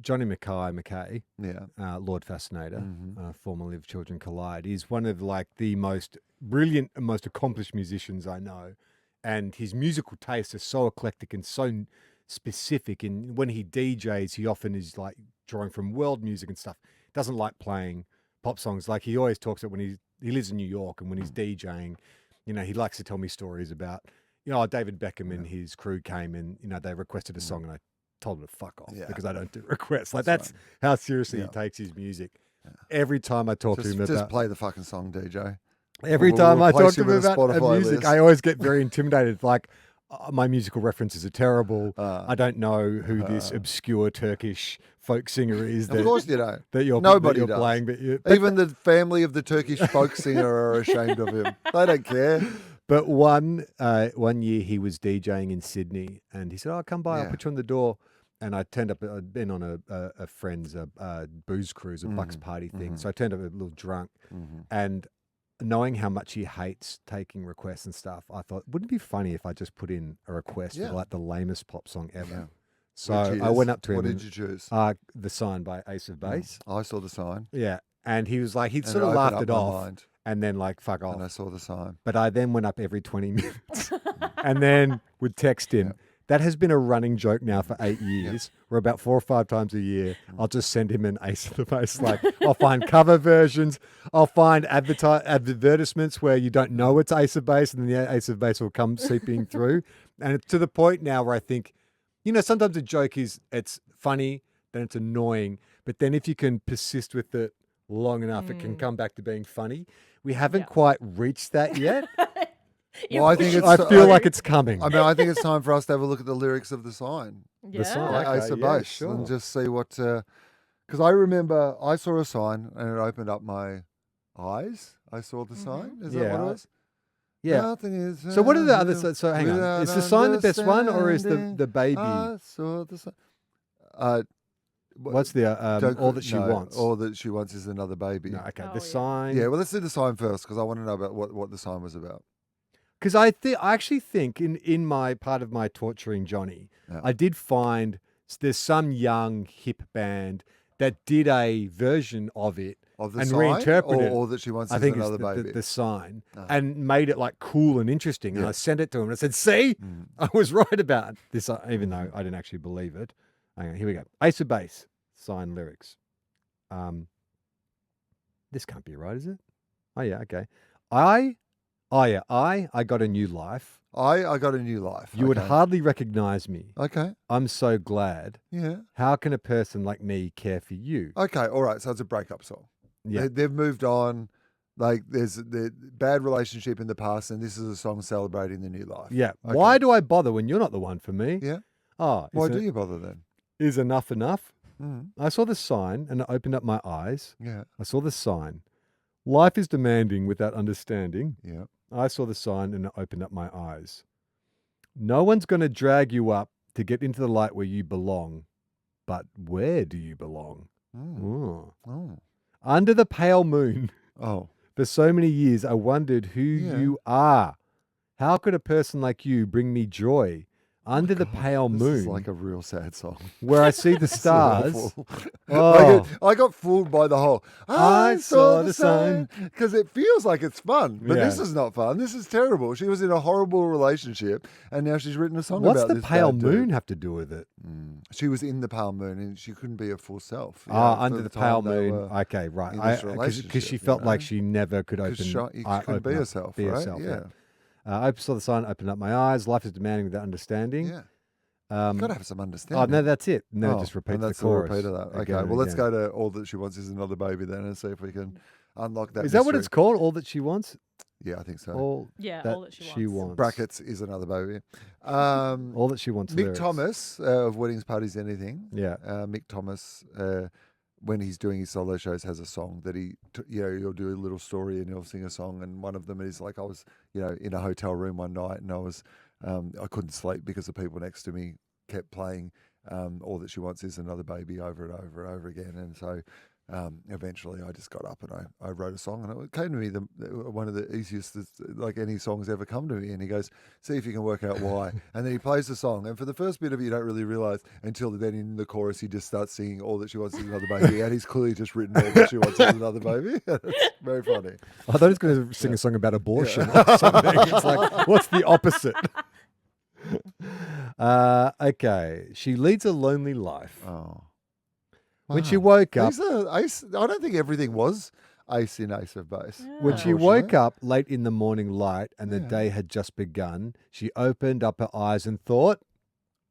Johnny McKay, Yeah. Lord Fascinator, Mhm. formerly of Children Collide, is one of like the most brilliant and most accomplished musicians I know. And his musical tastes are so eclectic and so specific. And when he DJs, he often is like drawing from world music and stuff. Doesn't like playing pop songs. Like he always talks about when he lives in New York and when he's DJing, he likes to tell me stories about, David Beckham and his crew came and, they requested a song and I told him to fuck off because I don't do requests. Like that's how seriously he takes his music. Every time I talk to him about... Just play the fucking song, DJ. Every time I talk to him about music, list. I always get very intimidated. Like, my musical references are terrible. I don't know who this obscure Turkish folk singer is. Of course you don't. Nobody does. Playing. But even the family of the Turkish folk singer are ashamed of him. They don't care. But one year he was DJing in Sydney and he said, "Oh, come by, I'll put you on the door." And I turned up, I'd been on a friend's booze cruise, a Bucks party thing. So I turned up a little drunk. And knowing how much he hates taking requests and stuff, I thought, wouldn't it be funny if I just put in a request for like the lamest pop song ever? Yeah. So I went up to him. What did you choose? The Sign by Ace of Base. I saw The Sign. Yeah. And he was like, he'd sort of laughed it off. And then like, fuck off. And I saw The Sign. But I then went up every 20 minutes and then would text him. That has been a running joke now for 8 years, where about 4 or 5 times a year, I'll just send him an Ace of the Base. Like, I'll find cover versions. I'll find advertisements where you don't know it's Ace of Base, and then the Ace of Base will come seeping through. And it's to the point now where I think, sometimes a joke it's funny, then it's annoying. But then if you can persist with it long enough, it can come back to being funny. We haven't quite reached that yet. Well, I feel like it's coming. I mean, I think it's time for us to have a look at the lyrics of The Sign. Yeah. The Sign, Ace of Base, sure. and just see what. Because I remember I saw a sign and it opened up my eyes. I saw The Sign. Is that what it was? Yeah. Nothing is. So what are the other? So hang on. Is The Sign the best one, or is the Baby? I saw the sign. What's the All That She Wants? All That She Wants is Another Baby. No, okay. The Sign. Yeah. Well, let's do The Sign first because I want to know about what The Sign was about. Because I actually think in my part of my torturing Johnny, I did find there's some young hip band that did a version of it Of The and Sign, reinterpreted it. All That She Wants I is think Another it's Baby. The Sign, and made it like cool and interesting. And I sent it to him and I said, "See, I was right about this," even though I didn't actually believe it. Hang on, here we go. Ace of Base, Sign lyrics. This can't be right, is it? Oh yeah, okay. I got a new life. I got a new life. You would hardly recognize me. Okay. I'm so glad. Yeah. How can a person like me care for you? Okay. All right. So it's a breakup song. Yeah. They've moved on. Like there's the bad relationship in the past, and this is a song celebrating the new life. Yeah. Okay. Why do I bother when you're not the one for me? Yeah. Oh. Why do you bother then? Is enough enough? Mm. I saw the sign and it opened up my eyes. Yeah. I saw the sign. Life is demanding without understanding. Yeah. I saw the sign and it opened up my eyes. No one's going to drag you up to get into the light where you belong. But where do you belong? Mm. Oh. Under the pale moon. Oh. For so many years, I wondered who you are. How could a person like you bring me joy? Under the pale moon. This is like a real sad song. Where I see the stars. I got fooled by the whole, I saw the sign. Because it feels like it's fun. But this is not fun. This is terrible. She was in a horrible relationship and now she's written a song about this. What's the pale moon have to do with it? She was in the pale moon and she couldn't be her full self. Under the pale moon. Okay, right. Because she felt like she never could open. She couldn't be herself. Be herself, yeah. I saw the sign, opened up my eyes. Life is demanding without understanding. Yeah. You've got to have some understanding. Oh, no, that's it. No, just repeat the chorus. Repeat of that. Okay, well, let's go to All That She Wants is Another Baby then and see if we can unlock that. Is that what it's called? All That She Wants? Yeah, I think so. All That She Wants. Brackets is Another Baby. All That She Wants. Mick Thomas of Weddings, Parties, Anything. Yeah. Mick Thomas, when he's doing his solo shows, has a song that he'll do a little story and he'll sing a song. And one of them is like, I was, in a hotel room one night and I couldn't sleep because the people next to me kept playing all that she wants is another baby over and over and over again. And so eventually I just got up and I wrote a song, and it came to me one of the easiest, like any song's ever come to me. And he goes, see if you can work out why. And then he plays the song, and for the first bit of it you don't really realise until then in the chorus he just starts singing all that she wants is another baby, and he's clearly just written all that she wants is another baby. It's very funny. I thought he was going to sing a song about abortion or something. It's like, what's the opposite? Okay, she leads a lonely life. Oh. When she woke up, I don't think everything was ace in Ace of Base. Yeah. when she woke up late in the morning light and the day had just begun, she opened up her eyes and thought,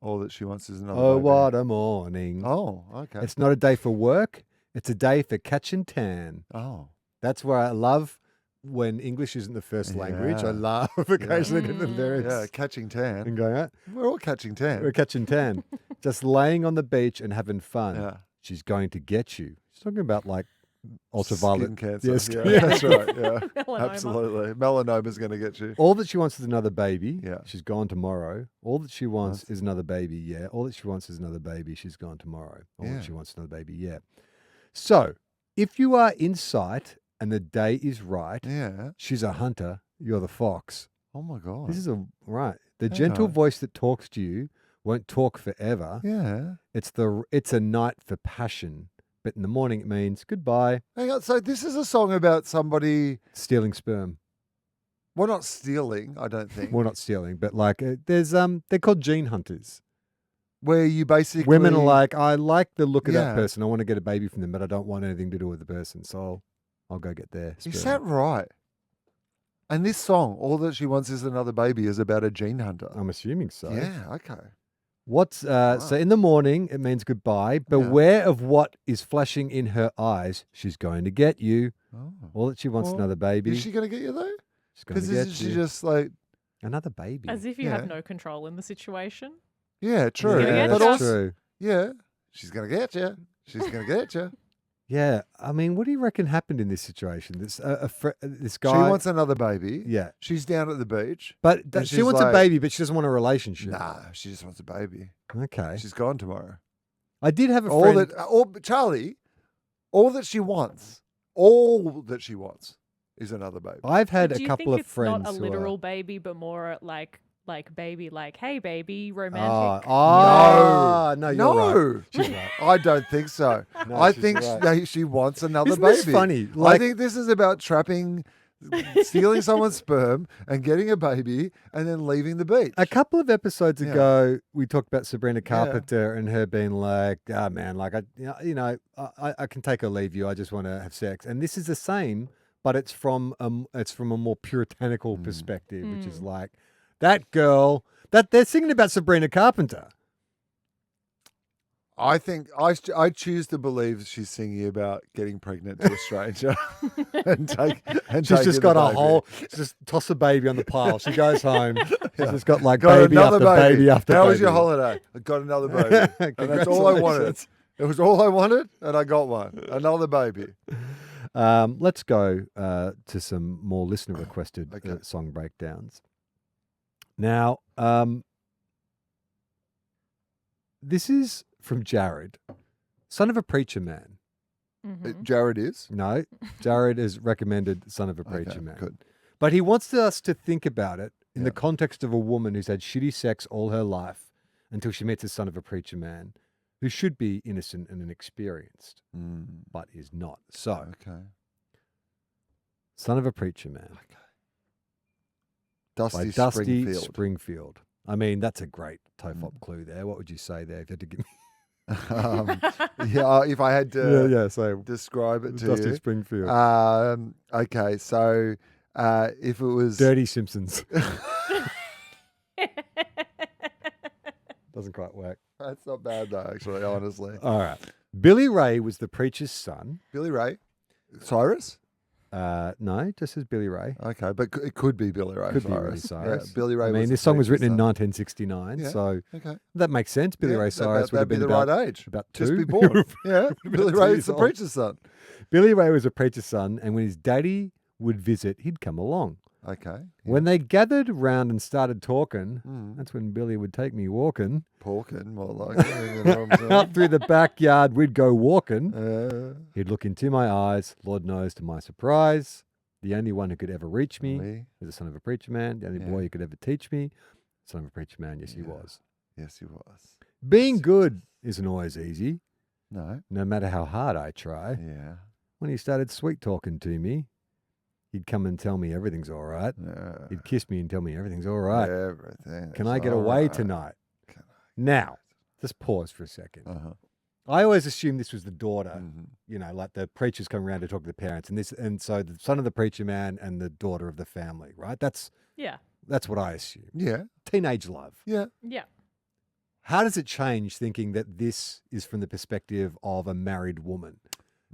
All that she wants is another oh, baby. what a morning. Oh, okay. It's not a day for work. It's a day for catch and tan. Oh. That's where I love when English isn't the first language. I Yeah. love occasionally getting the lyrics Yeah, catching tan. and going, ah, We're all catching tan. we're catching tan. Just laying on the beach and having fun. Yeah. She's going to get you. She's talking about like ultraviolet Skin cancer. Yes, Yeah, that's right. Yeah, Melanoma. absolutely. Melanoma's going to get you. All that she wants is another baby. Yeah. She's gone tomorrow. All that she wants is another baby. Yeah. All that she wants is another baby. She's gone tomorrow. All Yeah. that she wants is another baby. Yeah. So if you are in sight and the day is right, Yeah. she's a hunter. You're the fox. Oh my God. This is right. The gentle Yeah. voice that talks to you won't talk forever. Yeah. It's a night for passion. But in the morning it means goodbye, Hang on. So this is a song about somebody, stealing sperm. well, not stealing, I don't think. Well, not stealing, but like they're called gene hunters. Where you basically. Women are like, I like the look of Yeah. that person. I want to get a baby from them, but I don't want anything to do with the person. So I'll go get their sperm. Is that right? And this song, All That She Wants Is Another Baby, is about a gene hunter. I'm assuming so. Yeah, okay. What's so in the morning it means goodbye. Beware of what is flashing in her eyes. She's going to get you. Oh. All that she wants Well, another baby. Is she going to get you though? She's going Because to get isn't she you. just like, Another baby. As if you Yeah. have no control in the situation. yeah, true. gonna get But ya. also, true. yeah, she's going to get you. She's going to get you. Yeah, I mean, what do you reckon happened in this situation? This this guy. She wants another baby. Yeah, She's down at the beach. but And she she's wants a like, baby, but she doesn't want a relationship. Nah, she just wants a baby. Okay. She's gone tomorrow. I did have a All friend. that, Charlie, all that she wants is another baby. I've had Do a you couple think of it's friends not a who literal baby, but more like baby, like hey baby, are. romantic? No, you're right. No, She's right. I don't think so. No, I she's think right. she wants another Isn't baby. this funny? I Like, think this is about stealing someone's sperm and getting a baby and then leaving the beach. a couple of episodes Yeah. ago, we talked about Sabrina Carpenter and her being like, "Ah, man, like I can take or leave you. I just want to have sex." And this is the same, but it's from a more puritanical perspective, which is like that girl that they're singing about Sabrina Carpenter. I think I choose to believe she's singing about getting pregnant to a stranger and She's taking just the got baby. just toss a baby on the pile. She goes home. She's just got like Got baby another after baby after How baby. was your holiday? I got another baby. And that's all I wanted. Congratulations. It was all I wanted, and I got one. Another baby. Let's go to some more listener requested Okay. song breakdowns. Now, this is from Jared, son of a preacher man. Mhm. Jared is? No, Jared has recommended son of a preacher Okay, man. good. But he wants us to think about it in the Yeah. context of a woman who's had shitty sex all her life until she meets a son of a preacher man who should be innocent and inexperienced, but is not. So, Okay. son of a preacher man. Dusty, By Dusty Springfield. Springfield. I mean, that's a great TOEFOP clue there. What would you say there if you had to give me? Yeah, if I had to So describe it to Dusty you. Springfield. Okay, so if it was Dirty Simpsons. Doesn't quite work. that's not bad though, actually, honestly. All right. Billy Ray was the preacher's son. Billy Ray, Cyrus. No, just as Billy Ray. Okay, but it could be Billy Ray. Could be Cyrus. Billy Cyrus. Yeah, Billy Ray. I mean, was this the song was written in preacher's 1969, Yeah. so son. Okay, that makes sense. Billy Yeah, Ray Cyrus would have that'd be been the about, right age. about Just two. be born. Yeah, About Billy 2 Ray years is the old. preacher's son. Billy Ray was a preacher's son, and when his daddy would visit, he'd come along. Okay. Yeah. When they gathered round and started talking, that's when Billy would take me walking. Porking, more like it. Out through the backyard, we'd go walking. He'd look into my eyes. Lord knows, to my surprise, the only one who could ever reach me was the son of a preacher man. The only boy who could ever teach me, son of a preacher man. Yes, he was. Yes, he was. Being good isn't always easy. No matter how hard I try. Yeah. When he started sweet talking to me, he'd come and tell me everything's all right. He'd kiss me and tell me everything's all right. Everything. Can I get away tonight? Now, just pause for a second. I always assumed this was the daughter, you know, like the preachers come around to talk to the parents, and so the son of the preacher man and the daughter of the family, right? That's what I assume. Yeah. Teenage love. Yeah. Yeah. How does it change thinking that this is from the perspective of a married woman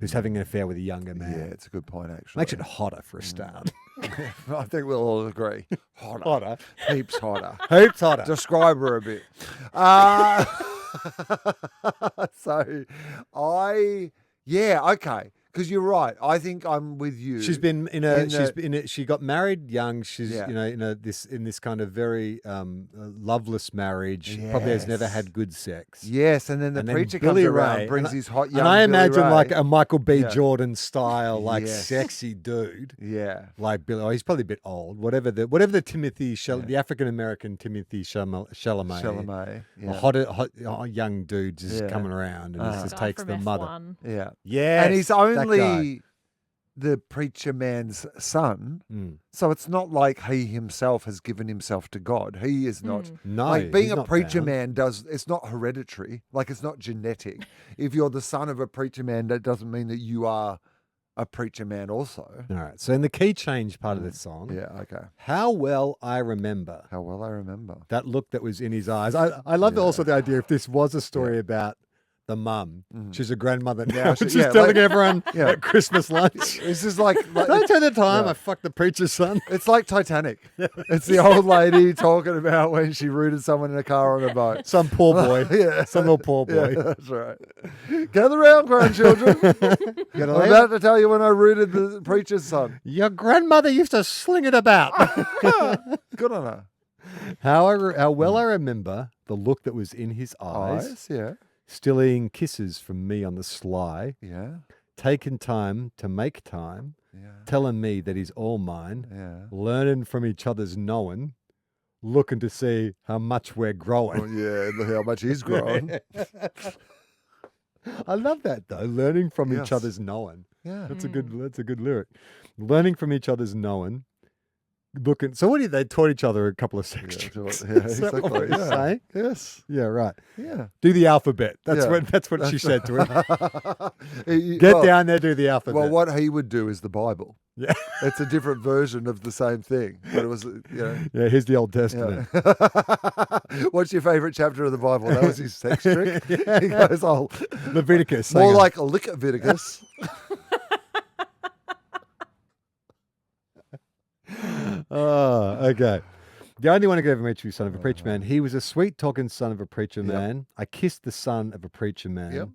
who's having an affair with a younger man? Yeah, it's a good point, actually. Makes it hotter for a start. I think we'll all agree. Hotter. Heaps hotter. Heaps hotter. Describe her a bit. Okay. Because you're right. I think I'm with you. She's been she got married young. She's you know in this kind of very loveless marriage. Yes. Probably has never had good sex. Yes, and then the preacher Billy comes around, Ray, brings his hot young. And I Billy imagine Ray. like a Michael B. Jordan style, like Yes. sexy dude. Yeah. Like Billy. Oh, he's probably a bit old. Whatever the Timothy the African American Timothy Chalamet. Yeah. A hot young dude just coming around and just Guy takes from the mother. F1. Yeah. Yeah. And he's only the preacher man's son. So it's not like he himself has given himself to God. He is not. No, like being he's a not preacher bound. man it's not hereditary. Like it's not genetic. If you're the son of a preacher man, that doesn't mean that you are a preacher man also. All right. So in the key change part of this song, Okay. how well I remember that look that was in his eyes. I love also the idea if this was a story about the mum. She's a grandmother now. She's telling everyone at Christmas lunch. This is like don't tell the time I fucked the preacher's son. It's like Titanic. It's the old lady talking about when she rooted someone in a car on a boat. Some poor boy. Some little poor boy. Yeah, that's right. Gather round, grandchildren. I'm about to tell you when I rooted the preacher's son. Your grandmother used to sling it about. Good on her. How well I remember the look that was in his eyes. Yeah. Stealing kisses from me on the sly. Yeah. Taking time to make time. Yeah. Telling me that he's all mine. Yeah. Learning from each other's knowing. Looking to see how much we're growing. Oh, yeah, how much he's grown. I love that though. Learning from each other's knowing. Yeah. That's a good lyric. Learning from each other's knowing. Looking. So what did they taught each other a couple of sex tricks? Yeah, exactly. Saying? Yes. Yeah, right. Yeah. Do the alphabet. That's what she said to him. Get down there, do the alphabet. Well, what he would do is the Bible. Yeah. It's a different version of the same thing. But it was, Yeah, here's the Old Testament. Yeah. What's your favorite chapter of the Bible? That was his sex trick. He goes, Leviticus. More like a Leviticus. Oh, okay. The only one who could ever meet you, son of a preacher man. He was a sweet talking son of a preacher man. I kissed the son of a preacher man.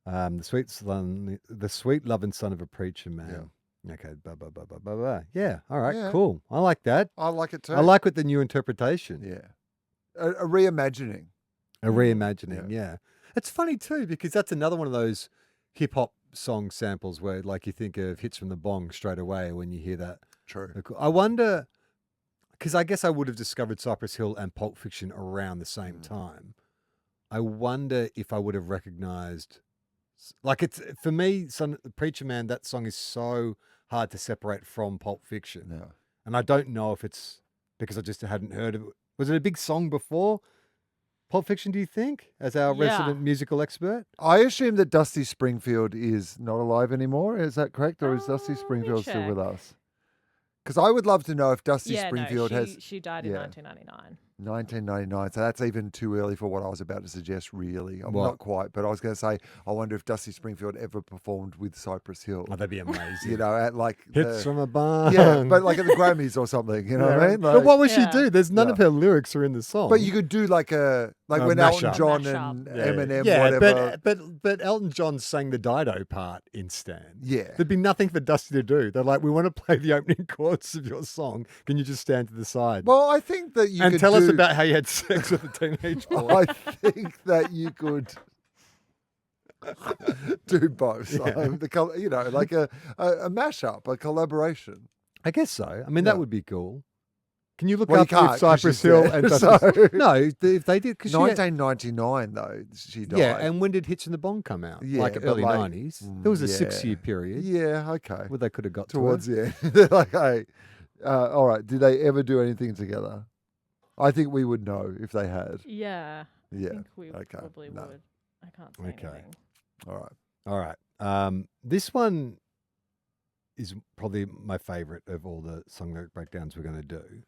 The sweet loving son of a preacher man. Okay. Yeah. All right. Cool. I like that. I like it too. I like with the new interpretation. Yeah. A reimagining. A reimagining. Yeah. It's funny too because that's another one of those hip hop song samples where like you think of Hits from the Bong straight away when you hear that. True. I wonder, because I guess I would have discovered Cypress Hill and Pulp Fiction around the same time. I wonder if I would have recognized, like it's for me, Preacher Man, that song is so hard to separate from Pulp Fiction. Yeah. And I don't know if it's because I just hadn't heard of it. Was it a big song before Pulp Fiction, do you think, as our resident musical expert? I assume that Dusty Springfield is not alive anymore. Is that correct? Or is Dusty Springfield still with us? Because I would love to know if Dusty Springfield has... She died in 1999. 1999. So that's even too early for what I was about to suggest, really. I'm What? not quite, but I was going to say, I wonder if Dusty Springfield ever performed with Cypress Hill. Oh, that'd be amazing. You know, at like Hits from a barn. yeah, but like at the Grammys or something. You know what I mean? But Like, what would she Yeah. do? There's none of her lyrics are in the song. but you could do like a A when Elton mashup. John Mashup. and Yeah, Eminem, yeah, whatever. but Elton John sang the Dido part in Stan. Yeah. There'd be nothing for Dusty to do. They're like, we want to play the opening chords of your song. Can you just stand to the side? Well, I think that you and could tell us do- about how you had sex with a teenage boy. I think that you could do both. Yeah. You know, like a mashup, a collaboration. I guess so. I mean, that would be cool. Can you look Well, you up can't, if 'cause Cypress she's Hill dead, and so- Dusty? No, if they did, because 1999 though, she died. yeah. And when did Hitch and the Bong come out? Yeah, like but early like- 90s. There was a yeah. 6-year period Yeah, okay. where they could have got Towards to it. the end, they're like, hey, all right. Did they ever do anything together? I think we would know if they had. Yeah. I Yeah. think we Okay. probably No. would. I can't say Okay. anything. All right. All right. This one is probably my favorite of all the song lyric breakdowns we're going to do.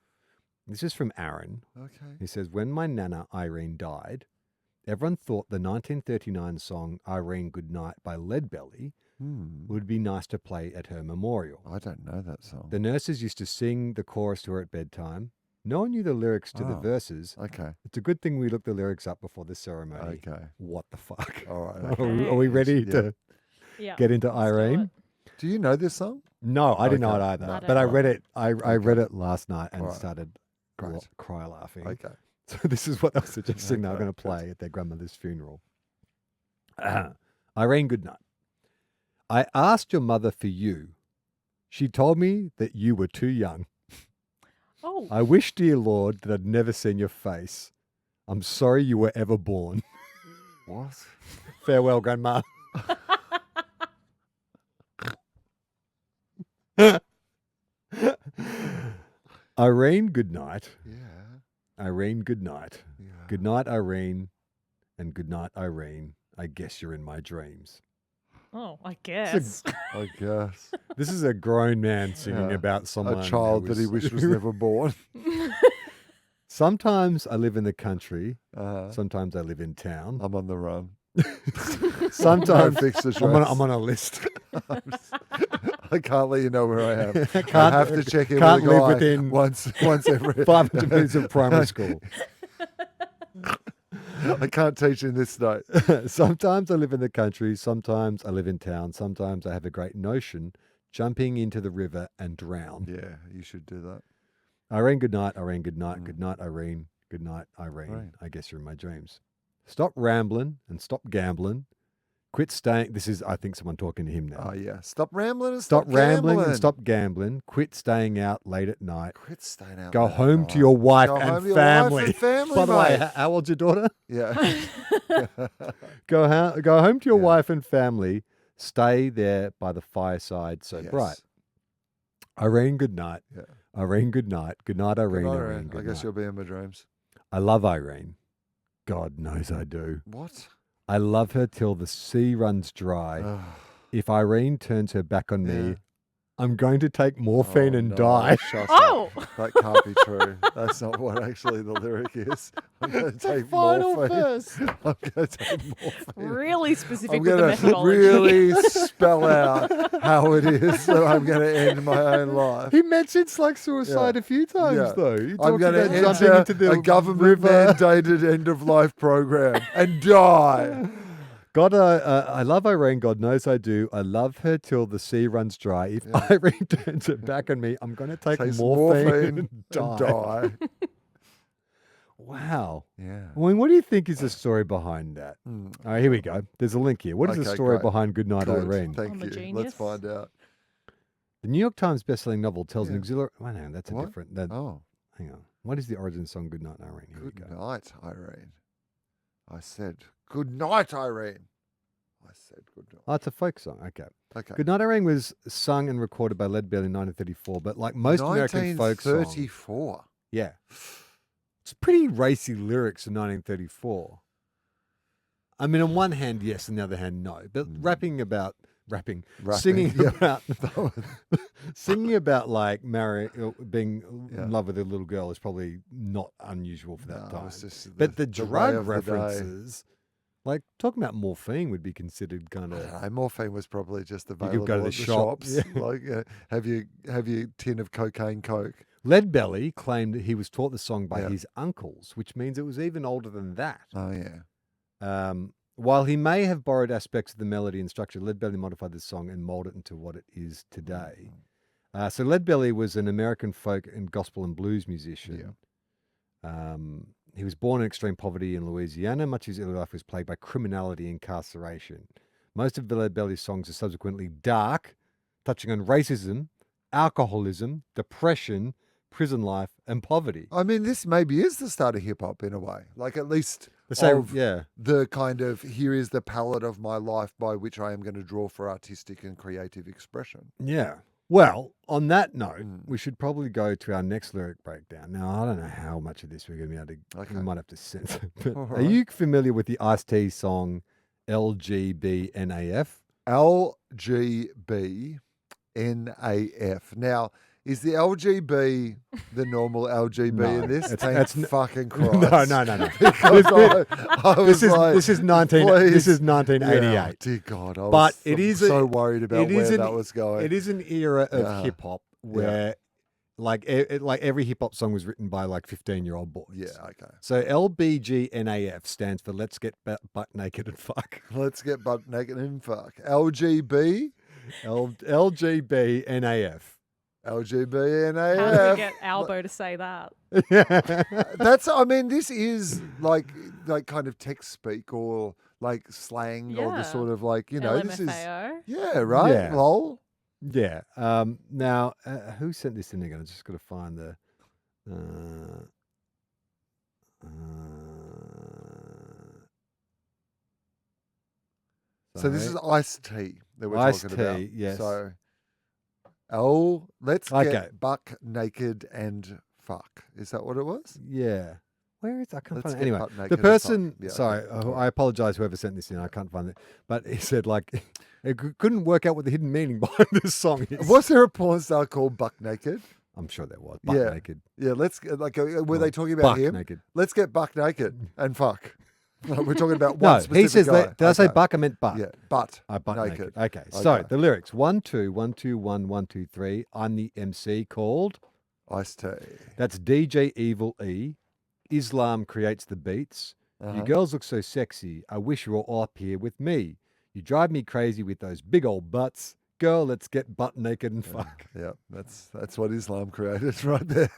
This is from Aaron. Okay. He says, when my nana Irene died, everyone thought the 1939 song Irene Goodnight by Leadbelly would be nice to play at her memorial. I don't know that song. The nurses used to sing the chorus to her at bedtime. No one knew the lyrics to the Oh. verses. Okay. It's a good thing we looked the lyrics up before this ceremony. Okay. What the fuck? All right. Are Okay. we ready Yeah. to Yeah. get into let's do Irene? it. Do you know this song? No, I didn't know it Okay. either. I But I don't. read it. I read it last night and Alright. started Great. cry laughing. Okay. So this is what they were suggesting they were Okay, going to good. play at their grandmother's funeral. Irene Goodnight. I asked your mother for you. She told me that you were too young. Oh. I wish, dear Lord, that I'd never seen your face. I'm sorry you were ever born. What? Farewell, Grandma. Irene, good night. Yeah. Irene, good night. Yeah. Good night, Irene. And good night, Irene. I guess you're in my dreams. Oh, I guess. I guess. This is a grown man singing Yeah. about someone. A child that he wished was never born. Sometimes I live in the country. Uh, Sometimes I live in town. I'm on the run. Sometimes fixed address. I'm on a list. I can't let you know where I am. I Can't- have to check in can't with a live guy within once every 500 minutes of primary school. I can't teach in this state. Sometimes I live in the country. Sometimes I live in town. Sometimes I have a great notion, jumping into the river and drown. Yeah, you should do that. Irene, good night. Irene, good night. Good night, Irene. Good night, Irene. Right. I guess you're in my dreams. Stop rambling and stop gambling. Quit staying. This is, I think, someone talking to him now. Oh yeah. Stop rambling and Stop rambling gambling. and stop gambling. Quit staying out late at night. Quit staying out. Go late at home to night. your wife Go home and to your wife family. and family, By the way, mate. how old's your daughter? Yeah. Go home to your Yeah. wife and family. Stay there by the fireside so Yes. bright. Irene, good night. Yeah. Irene, good night. Good night, Irene. Good night, Irene, Irene. good I guess night. you'll be in my dreams. I love Irene. God knows I do. What? I love her till the sea runs dry. Oh, If Irene turns her back on me, Yeah. I'm going to take morphine and no, die. Shut Oh! up. That can't be true. That's not what actually the lyric is. I'm going to take Final morphine. verse. I'm going to take morphine. Really specific I'm with the going to methodology. really spell out how it is that I'm going to end my own life. He mentions like suicide Yeah. a few times, Yeah. though. He I'm talks going to about jumping enter into the a government river. mandated end of life program and die. God, I love Irene. God knows I do. I love her till the sea runs dry. If Yeah. Irene turns her back on me, I'm going to take Takes morphine and die. and die. Wow. Yeah. I mean, what do you think is the story behind that? Hmm. All right, here we go. There's a link here. What is the Okay, story great. behind Goodnight Good. Irene? Thank I'm a you. genius. Let's find out. The New York Times bestselling novel tells an Yeah. exhilarating... Well, hang on, that's a What? different... Oh, Hang on. What is the origin song Goodnight Irene? Here we good go. night, Irene. I said, good night, Irene. I said, good night. Oh, it's a folk song. Okay. Okay. Goodnight Irene was sung and recorded by Leadbelly in 1934, but like most American folk songs... 1934. Yeah. It's pretty racy lyrics in 1934. I mean, on one hand, yes, on the other hand, no. But Mm. singing yeah. about Singing about like being in love with a little girl is probably not unusual for that time. But the drug references, like talking about morphine, would be considered kind of. Morphine was probably just available You could go to the at shops. the shops. Yeah. Like, have your tin of cocaine coke. Leadbelly claimed that he was taught the song by his uncles, which means it was even older than that. Oh yeah. While he may have borrowed aspects of the melody and structure, Leadbelly modified this song and molded it into what it is today. So Leadbelly was an American folk and gospel and blues musician. Yeah. He was born in extreme poverty in Louisiana. Much of his early life was plagued by criminality and incarceration. Most of Leadbelly's songs are subsequently dark, touching on racism, alcoholism, depression, prison life, and poverty. I mean, this maybe is the start of hip-hop in a way. Like, at least the kind of, here is the palette of my life by which I am going to draw for artistic and creative expression. Yeah. Well, on that note, we should probably go to our next lyric breakdown. Now, I don't know how much of this we're going to be able to... Okay. We might have to censor. But Are you familiar with the Ice-T song LGBNAF? LGBNAF. Now... Is the LGB the normal LGB in this? Thank fucking Christ. No. Because I was this is 1988. Oh, dear God. I was so worried about where that was going. It is an era of hip hop where like every hip hop song was written by like 15-year-old boys. Yeah, okay. So LBGNAF stands for Let's Get Butt Naked and Fuck. Let's get butt naked and fuck. LGB? LGBNAF. LGBNAF. How did we get Albo to say that? This is like kind of text speak or like slang or the sort of like, LMFAO. This is. Yeah, right? Yeah. Lol. Yeah. Now, who sent this in again? I just got to find the. So this is Ice-T that we're talking about. Ice-T, yes. So. Let's get buck naked and fuck. Is that what it was? Yeah. Where is I can't find it. Anyway, the person, I apologize whoever sent this in. I can't find it. But he said like, it couldn't work out what the hidden meaning behind this song is. Was there a porn star called Buck Naked? I'm sure there was. Buck Naked. Yeah, let's like, were they talking about him? Naked. Let's get buck naked and fuck. We're talking about one specific he says guy. Did I say buck? I meant butt. Yeah, butt. Butt naked. Okay. So the lyrics 1 2 1 2 1 1 2 3. I'm the MC called Ice-T. That's DJ Evil E. Islam creates the beats. You girls look so sexy. I wish you were all up here with me. You drive me crazy with those big old butts. Girl, let's get butt naked and fuck. Yeah, that's what Islam created right there.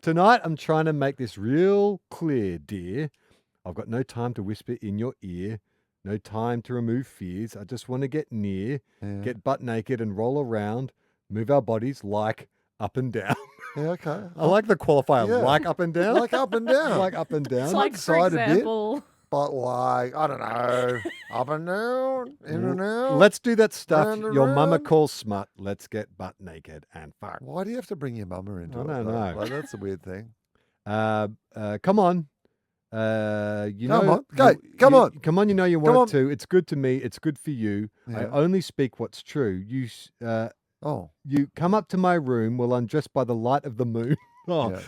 Tonight I'm trying to make this real clear, dear. I've got no time to whisper in your ear, no time to remove fears. I just want to get near, get butt naked and roll around, move our bodies like up and down. Yeah, okay. I like the qualifier, like up and down. Like up and down. Like up and down. It's like, for example... But like, I don't know, up and down, in and out. Let's do that stuff your mama calls smut. Let's get butt naked and fuck. Why do you have to bring your mama into it? I don't know. Like, that's a weird thing. Come on. Come on. Come on, you know you want it to. It's good to me. It's good for you. I only speak what's true. You come up to my room. We'll undress by the light of the moon.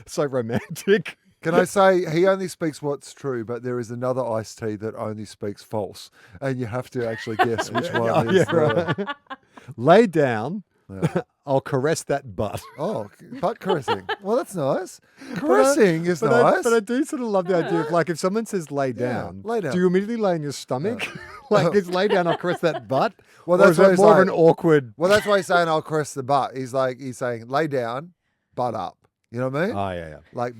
So romantic. Can I say he only speaks what's true, but there is another Ice-T that only speaks false, and you have to actually guess which one is. Lay down. Yeah. I'll caress that butt. Oh, butt caressing. Well, that's nice. Caressing is nice. But I do sort of love the idea of like if someone says lay down, do you immediately lay on your stomach? Like it's lay down, I'll caress that butt? Well, that's more of an awkward. Well, that's why he's saying I'll caress the butt. He's saying lay down, butt up. You know what I mean? Oh, yeah. Like.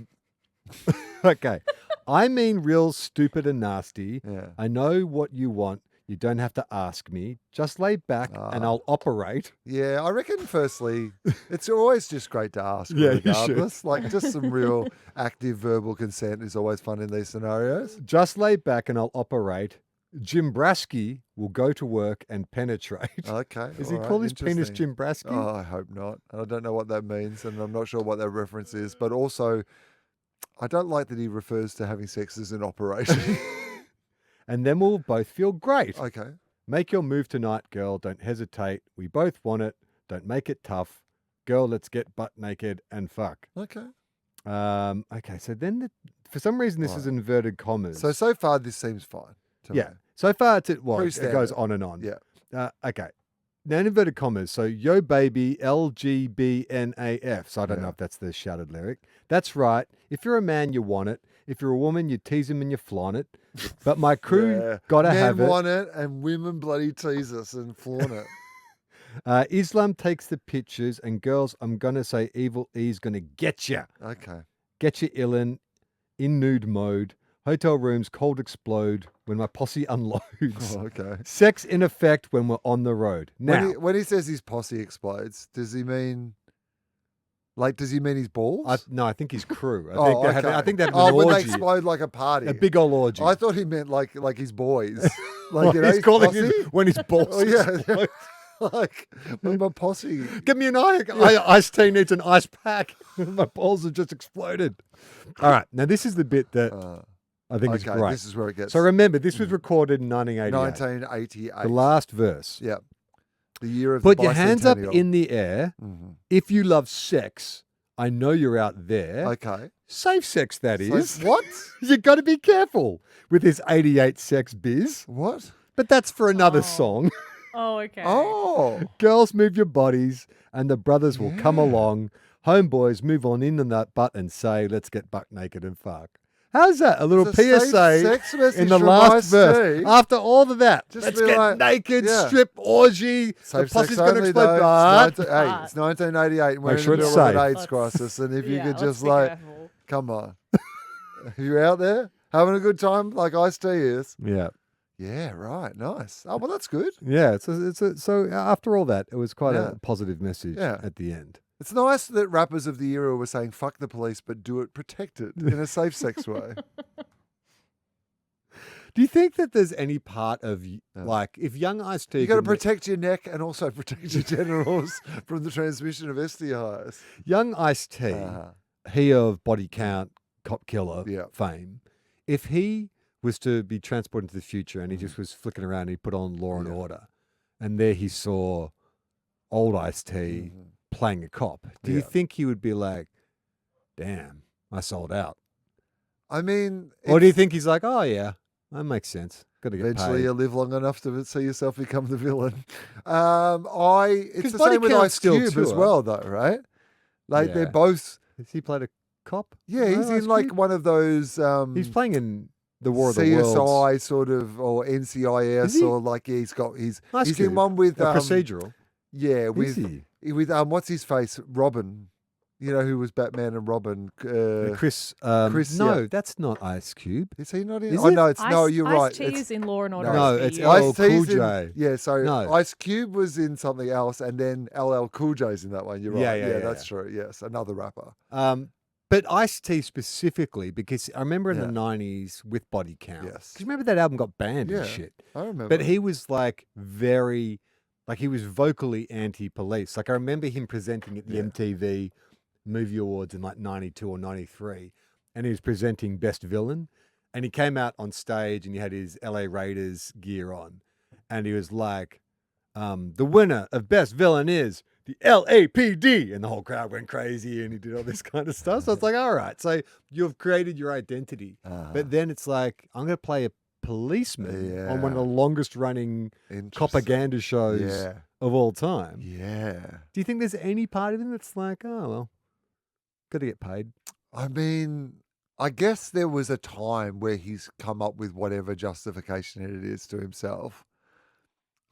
Okay. I mean real stupid and nasty. Yeah. I know what you want. You don't have to ask me. Just lay back and I'll operate. Yeah, I reckon firstly, it's always just great to ask regardless. Like just some real active verbal consent is always fun in these scenarios. Just lay back and I'll operate. Jim Brasky will go to work and penetrate. Okay. Does he call his penis Jim Brasky? Oh, I hope not. I don't know what that means and I'm not sure what that reference is. But also, I don't like that he refers to having sex as an operation. And then we'll both feel great. Okay. Make your move tonight, girl. Don't hesitate. We both want it. Don't make it tough. Girl, let's get butt naked and fuck. Okay. Okay, so then for some reason this is inverted commas. So far this seems fine to me. So far it Pretty goes standard. on and on. Yeah. Okay. Now in inverted commas, so yo baby LGBNAF. So I don't know if that's the shouted lyric. That's right. If you're a man, you want it. If you're a woman, you tease him and you flaunt it. But my crew gotta have it. Men want it and women bloody tease us and flaunt it. Islam takes the pictures, and girls, I'm gonna say Evil E's gonna get you. Okay. Get you illin in nude mode. Hotel rooms cold explode when my posse unloads. Oh, okay. Sex in effect when we're on the road. Now, when he says his posse explodes, does he mean his balls? No, I think his crew. I think they have an when they orgy. explode like a party. A big old orgy. I thought he meant like his boys. Well, he's calling it when his balls Oh, yeah. explode. Like when my posse. Give me an iced tea needs an ice pack. My balls have just exploded. All right. Now, this is the bit that I think is great. This is where it gets. So remember, this was recorded in 1988. 1988. The last verse. Yeah. The year of Put the your hands up bicentennial. in the air. If you love sex, I know you're out there. Okay. Safe sex, that is. What? You got to be careful with this 88 sex biz. What? But that's for another song. Oh, okay. Oh. Girls, move your bodies, and the brothers will come along. Homeboys, move on in that butt and say, let's get butt naked and fuck. How's that? A little It's a PSA safe sex message in the from last IC. verse. After all of that, Just let's be get like, naked, yeah. strip, orgy. Safe the posse's sex going to only, explode. though. But It's 1988 and we're Make in sure the it's middle of an safe. AIDS crisis. And if you Yeah, could let's just be like, careful. come on. You out there having a good time like Ice-T is? yeah. Yeah, right. Nice. Oh, well, that's good. Yeah, so after all that, it was quite Yeah. a positive message at the end. It's nice that rappers of the era were saying, fuck the police, but do it protected in a safe sex way. Do you think that there's any part of, like, if young Ice-T... You got to protect your neck and also protect your genitals from the transmission of STIs. Young Ice-T, he of Body Count, Cop Killer fame, if he was to be transported into the future and he just was flicking around and he put on Law and Order, and there he saw old Ice-T playing a cop, do you think he would be like, damn, I sold out? I mean... Or do you think he's like, oh, yeah, that makes sense. Got to get Eventually paid. you live long enough to see yourself become the villain. It's the Body same with Count's Ice still Cube as tour. well, though, right? Like they're both... Has he played a cop? Yeah, he's Ice in like Cube? one of those... He's playing in the War of the CSI Worlds. sort of, or Is NCIS, he? or like he's Ice in Cube. one with A procedural. yeah, Is with he? what's his face, Robin. You know who was Batman and Robin? Chris. Chris, no, yeah. that's not Ice Cube. Is he not in? Is Oh it? no, no, you're right. Ice-T is in Law and Order. No, SVU. it's LL Cool Ice-T's J. Yeah, so No. Ice Cube was in something else, and then LL Cool J's in that one. You're right. Yeah, That's true. Yes, another rapper. But Ice-T specifically, because I remember in the 90s with Body Count. Yes. Because remember that album got banned Yeah. and shit. I remember. But he was like he was vocally anti-police. Like I remember him presenting at the MTV Movie Awards in like 92 or 93. And he was presenting Best Villain. And he came out on stage and he had his LA Raiders gear on. And he was like, the winner of Best Villain is the LAPD. And the whole crowd went crazy and he did all this kind of stuff. So it's like, all right. So you've created your identity. But then it's like, I'm going to play a policeman on one of the longest running propaganda shows of all time. Yeah. Do you think there's any part of him that's like, oh, well, got to get paid? I mean, I guess there was a time where he's come up with whatever justification it is to himself.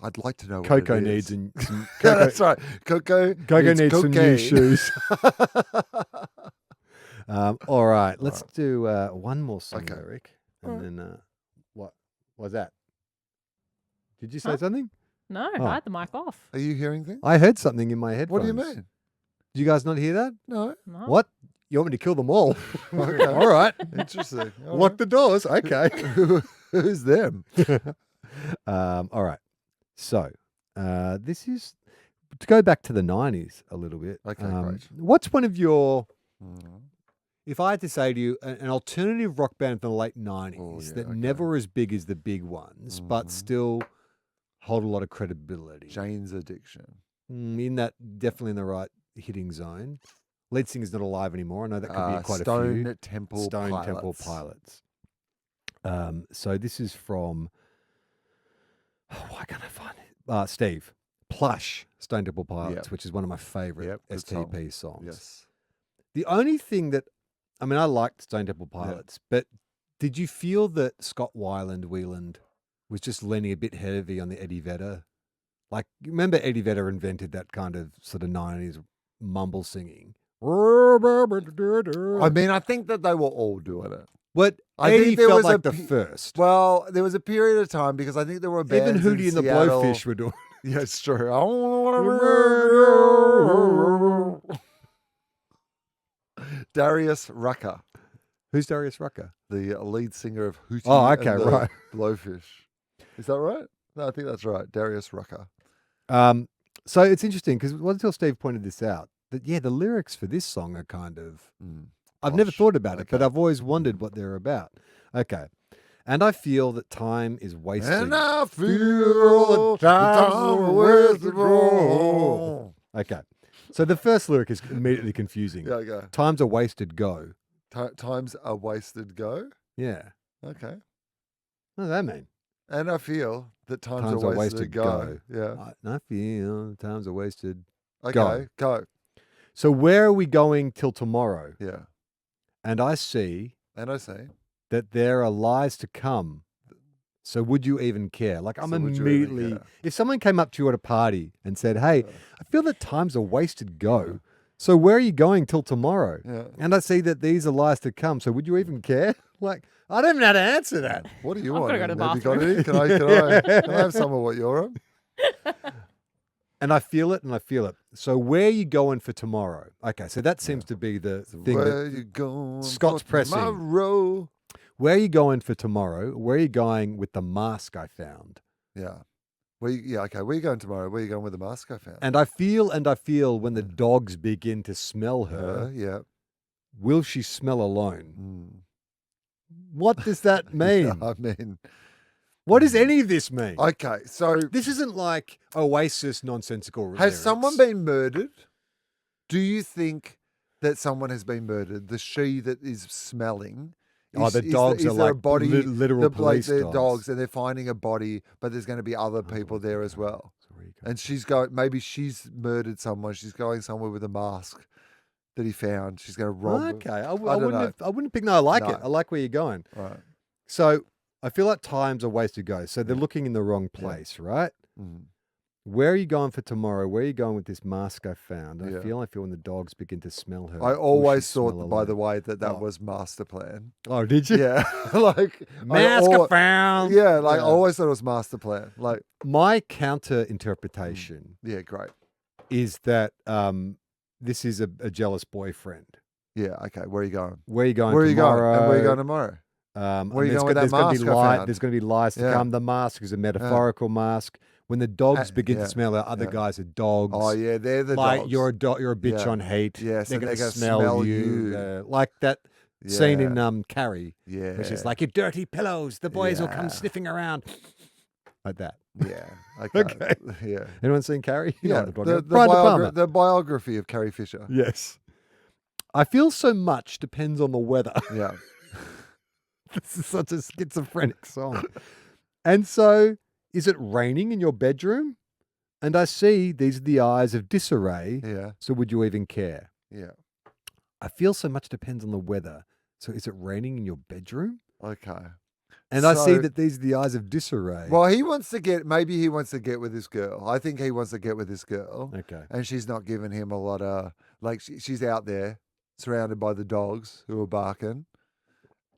I'd like to know Coco what it needs is. some That's right. Coco needs some new cocaine. shoes. All right, let's do one more song, Okay. Eric. And then what was that? Did you say something? No, Oh. I had the mic off. Are you hearing things? I heard something in my headphones. What do you mean? Did you guys not hear that? No. No. What? You want me to kill them all? Okay. All right. Interesting. All Lock the doors. Okay. Who's them? All right. So this is to go back to the 90s a little bit. Okay, great. What's one of your, if I had to say to you, an alternative rock band from the late 90s that never were as big as the big ones, but still hold a lot of credibility? Jane's Addiction. in that, definitely in the right hitting zone. Lead singer's not alive anymore. I know that could be quite a Stone few. Temple Stone Pilots. Temple Pilots. So this is from, why can't I find it? Steve Plush, Stone Temple Pilots, which is one of my favorite STP songs. Yes. The only thing that, I mean, I liked Stone Temple Pilots, but did you feel that Scott Wieland was just leaning a bit heavy on the Eddie Vedder? Like, remember Eddie Vedder invented that kind of sort of 90s mumble singing? I mean, I think that they were all doing it. What I Eddie think there felt was like the first. Well, there was a period of time because I think there were bands Even Hootie in and the Seattle. Blowfish were doing. Yeah, it's true. Darius Rucker. Who's Darius Rucker? The lead singer of Hootie and the right. Blowfish. Is that right? No, I think that's right. Darius Rucker. So it's interesting because until Steve pointed this out, that the lyrics for this song are kind of I've never thought about it, but I've always wondered what they're about. Okay. And I feel that time is wasted. And I feel the time is wasted. Okay. So the first lyric is immediately confusing. Yeah, go. Time's a wasted go. Time's a wasted go? Yeah. Okay. What does that mean? And I feel that time's a wasted go. Yeah. I feel time's a wasted Okay, go. So where are we going till tomorrow? Yeah. And I see that there are lies to come. So would you even care? Like I'm immediately, if someone came up to you at a party and said, hey, I feel that time's a wasted go. So where are you going till tomorrow? Yeah. And I see that these are lies to come. So would you even care? Like, I don't even know how to answer that. What do you I've want? gotta go to the Have you got bathroom. any? Can I have some of what you're on? And I feel it and I feel it. So where are you going for tomorrow? Okay, so that seems to be the thing Where that you going Scott's for pressing. tomorrow? Where are you going for tomorrow? Where are you going with the mask I found? Yeah. Okay. Where are you going tomorrow? Where are you going with the mask I found? And I feel when the dogs begin to smell her, will she smell alone? What does that mean? I mean, what does any of this mean? Okay, so this isn't like Oasis nonsensical. Has someone been murdered? Do you think that someone has been murdered? The she that is smelling. The dogs are like literal police dogs, and they're finding a body, but there's going to be other people there as well. And maybe she's murdered someone. She's going somewhere with a mask that he found. She's going to rob. Okay, I wouldn't pick. No, I like it. I like where you're going. Right. So I feel like time's a ways to go. So they're looking in the wrong place, right? Where are you going for tomorrow? Where are you going with this mask I found? I feel when the dogs begin to smell her. I always thought, by the way, that was master plan. Oh, did you? Yeah. Like mask I found. Yeah, I always thought it was master plan. Like my counter interpretation. Yeah, great. Is that this is a jealous boyfriend. Yeah, okay. Where are you going? Where are you going tomorrow? And where are you going tomorrow? Where are you going with that mask? There's going to be lies to come. The mask is a metaphorical mask. When the dogs begin to smell her, other guys are dogs. Oh yeah, they're the like dogs. you're a bitch on hate. Yeah, so they're going to smell you. Like that scene in Carrie. Yeah, which is like, you dirty pillows. The boys will come sniffing around. Like that. Yeah. Okay. Yeah. Anyone seen Carrie? Yeah. The biography of Carrie Fisher. Yes. I feel so much depends on the weather. Yeah. This is such a schizophrenic song. And so, is it raining in your bedroom? And I see these are the eyes of disarray. Yeah. So would you even care? Yeah. I feel so much depends on the weather. So is it raining in your bedroom? Okay. And I see that these are the eyes of disarray. Well, maybe he wants to get with this girl. I think he wants to get with this girl. Okay. And she's not giving him a lot of, she's out there surrounded by the dogs who are barking.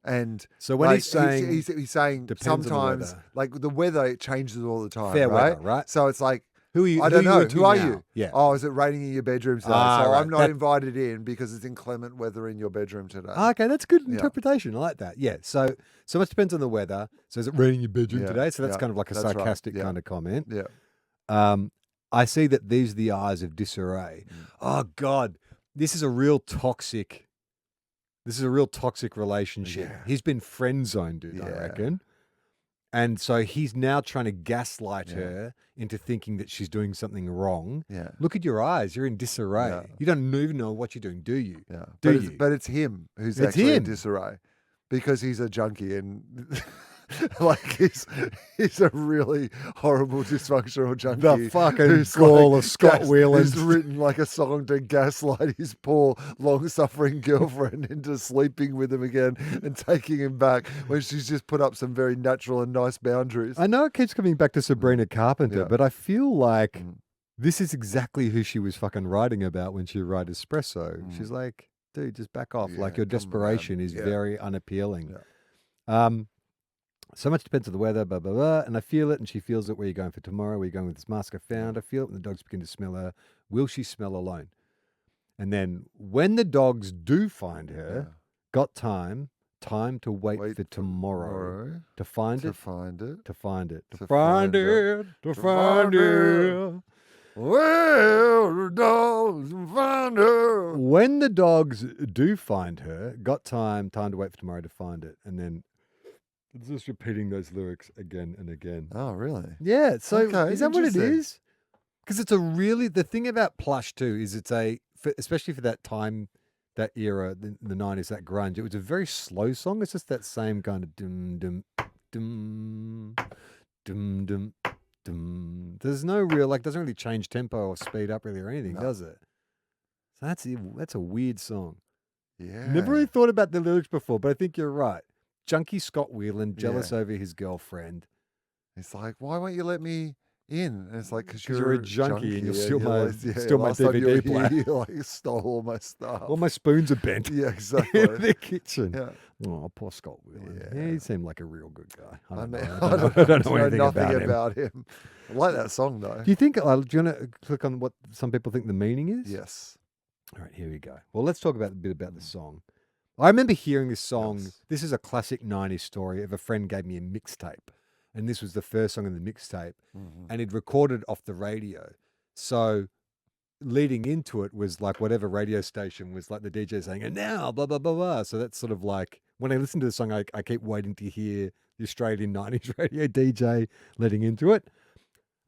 And so when he's saying, he's saying sometimes the weather it changes all the time. Fair right? weather, right? So it's like, who are you? I don't know. Who are you? Yeah. Oh, is it raining in your bedroom today? So I'm not invited in because it's inclement weather in your bedroom today. Okay, that's good interpretation. I like that. Yeah. So much depends on the weather. So is it raining in your bedroom today? So that's kind of like a sarcastic kind of comment. Yeah. I see that these are the eyes of disarray. Oh God, this is a real toxic. This is a real toxic relationship. Yeah. He's been friend zoned, dude, I reckon. And so he's now trying to gaslight her into thinking that she's doing something wrong. Yeah. Look at your eyes. You're in disarray. Yeah. You don't even know what you're doing, do you? Yeah. Do But it's him who's It's actually in him. disarray because he's a junkie and like he's a really horrible dysfunctional junkie. The fucking who's gall of Scott Whelan. Who's written like a song to gaslight his poor long-suffering girlfriend into sleeping with him again and taking him back when she's just put up some very natural and nice boundaries. I know it keeps coming back to Sabrina Carpenter, Yeah. but I feel like this is exactly who she was fucking writing about when she wrote Espresso. She's like, dude, just back off. Like your desperation is very unappealing. Yeah. So much depends on the weather, blah, blah, blah. And I feel it, and she feels it. Where are you going for tomorrow? Where are you going with this mask I found? I feel it when the dogs begin to smell her. Will she smell alone? And then when the dogs do find her, got time to wait for tomorrow. To find it. To find it. To find it. To To find find it. it. To find it. Well, the dogs find her. When the dogs do find her, got time to wait for tomorrow to find it. And then it's just repeating those lyrics again and again. Oh, really? Yeah. So Okay, is that what it interesting. is? Because it's a really, the thing about Plush too is it's especially for that time, that era, the 90s, that grunge, it was a very slow song. It's just that same kind of dum dum dum dum dum dum. There's no real, like, doesn't really change tempo or speed up really or anything, does it? So that's a weird song. Yeah. Never really thought about the lyrics before, but I think you're right. Junkie Scott Whelan, jealous over his girlfriend. It's like, why won't you let me in? And it's like, because you're a junkie and you'll steal my last time you DVD were player. here, you like stole all my stuff. All my spoons are bent. Yeah, exactly. In the kitchen. Yeah. Oh, poor Scott Whelan. Yeah. Yeah, he seemed like a real good guy. I don't know. I I don't know know anything nothing about him. him. I like that song though. Do you think, do you want to click on what some people think the meaning is? Yes. All right, here we go. Well, let's talk about a bit about the song. I remember hearing this song. Yes. This is a classic 90s story of a friend gave me a mixtape. And this was the first song in the mixtape. And he'd recorded off the radio. So leading into it was like whatever radio station was like the DJ saying, and now, blah, blah, blah, blah. So that's sort of like, when I listen to the song, I keep waiting to hear the Australian 90s radio DJ letting into it.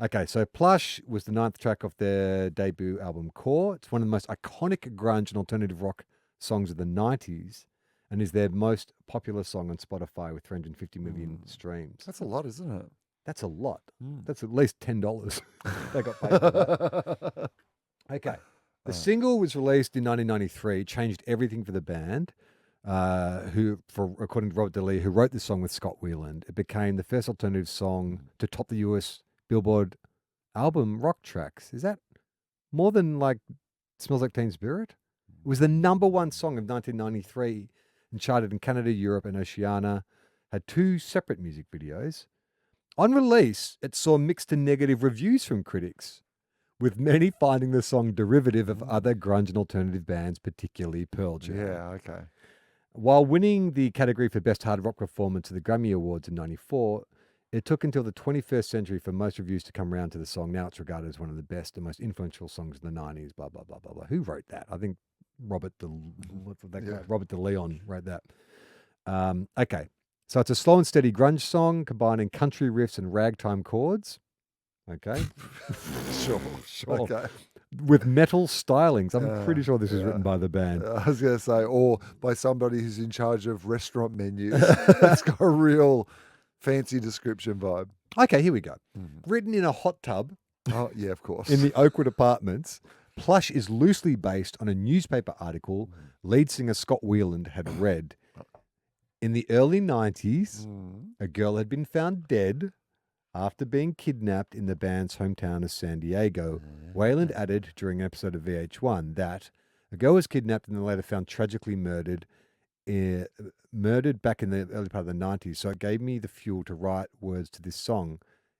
Okay, so Plush was the 9th track of their debut album, Core. It's one of the most iconic grunge and alternative rock songs of the 90s and is their most popular song on Spotify with 350 million streams. That's a lot, isn't it? That's a lot. That's at least $10 they got paid for that. Okay. The single was released in 1993, changed everything for the band, according to Robert DeLee, who wrote the song with Scott Whelan. It became the first alternative song to top the US Billboard album rock tracks. Is that more than like Smells Like Teen Spirit? It was the number one song of 1993 and charted in Canada, Europe, and Oceania. Had 2 separate music videos. On release, it saw mixed to negative reviews from critics, with many finding the song derivative of other grunge and alternative bands, particularly Pearl Jam. Yeah, okay. While winning the category for Best Hard Rock Performance at the Grammy Awards in 94, it took until the 21st century for most reviews to come around to the song. Now it's regarded as one of the best and most influential songs in the 90s, blah, blah, blah, blah, blah. Who wrote that? I think Robert DeLeon wrote that. Okay. So it's a slow and steady grunge song combining country riffs and ragtime chords. Okay. Sure. Okay. With metal stylings. I'm pretty sure this was written by the band. I was going to say, or by somebody who's in charge of restaurant menus. It's got a real fancy description vibe. Okay, here we go. Written in a hot tub. Oh, yeah, of course. In the Oakwood Apartments, Plush is loosely based on a newspaper article lead singer Scott Whelan had read. In the early 90s, a girl had been found dead after being kidnapped in the band's hometown of San Diego. Whelan added during an episode of VH1 that a girl was kidnapped and then later found tragically murdered back in the early part of the 90s. So it gave me the fuel to write words to this song.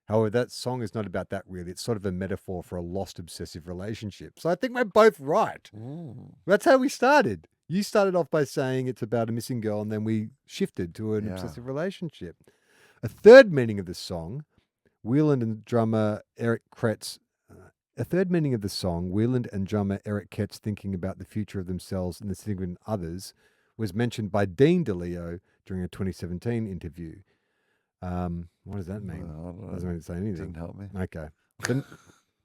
However, that song is not about that really. It's sort of a metaphor for a lost obsessive relationship. So I think we're both right. That's how we started. You started off by saying it's about a missing girl, and then we shifted to an obsessive relationship. A third meaning of the song, Whelan and drummer Eric Kretz thinking about the future of themselves and the significant others, was mentioned by Dean DeLeo during a 2017 interview. What does that mean? I don't know. Doesn't mean to say anything. Didn't help me. Okay.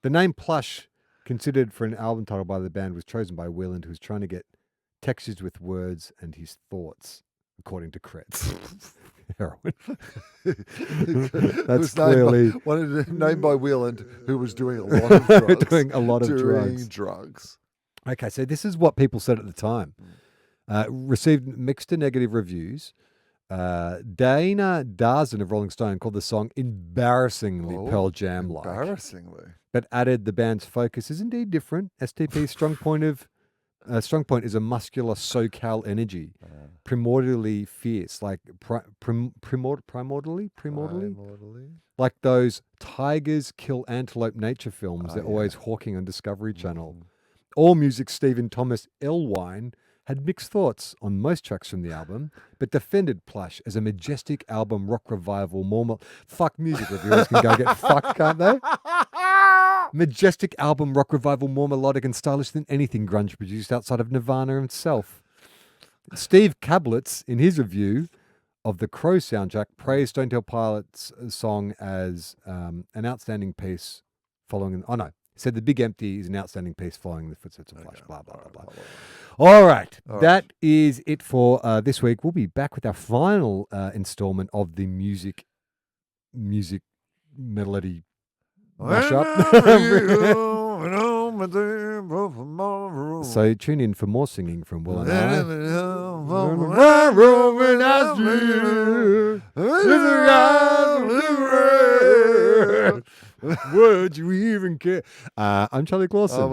The name Plush, considered for an album title by the band, was chosen by Wieland, who was trying to get textures with words and his thoughts, according to Kretz. Heroin. That's clearly named by Wieland, who was doing a lot of drugs. doing a lot of drugs. Okay, so this is what people said at the time. Received mixed to negative reviews. Dana Darzen of Rolling Stone called the song embarrassingly Pearl Jam-like. Embarrassingly. But added the band's focus is indeed different. STP's strong point is a muscular SoCal energy, primordially fierce, like primordially, like those tigers kill antelope nature films they're always hawking on Discovery Channel. All Music Stephen Thomas Elwine had mixed thoughts on most tracks from the album, but defended Plush as a majestic album rock revival. Fuck, music reviewers can go get fucked, can't they? Majestic album rock revival, more melodic and stylish than anything grunge produced outside of Nirvana himself. Steve Kablitz, in his review of the Crow soundtrack, praised Stone Temple Pilots' song as an outstanding piece following... said The Big Empty is an outstanding piece following the footsteps of Plush, blah, blah, blah, blah. All right. That is it for this week. We'll be back with our final installment of the music melody mashup. So tune in for more singing from Will and I. Would you even care? I'm Charlie Clausen.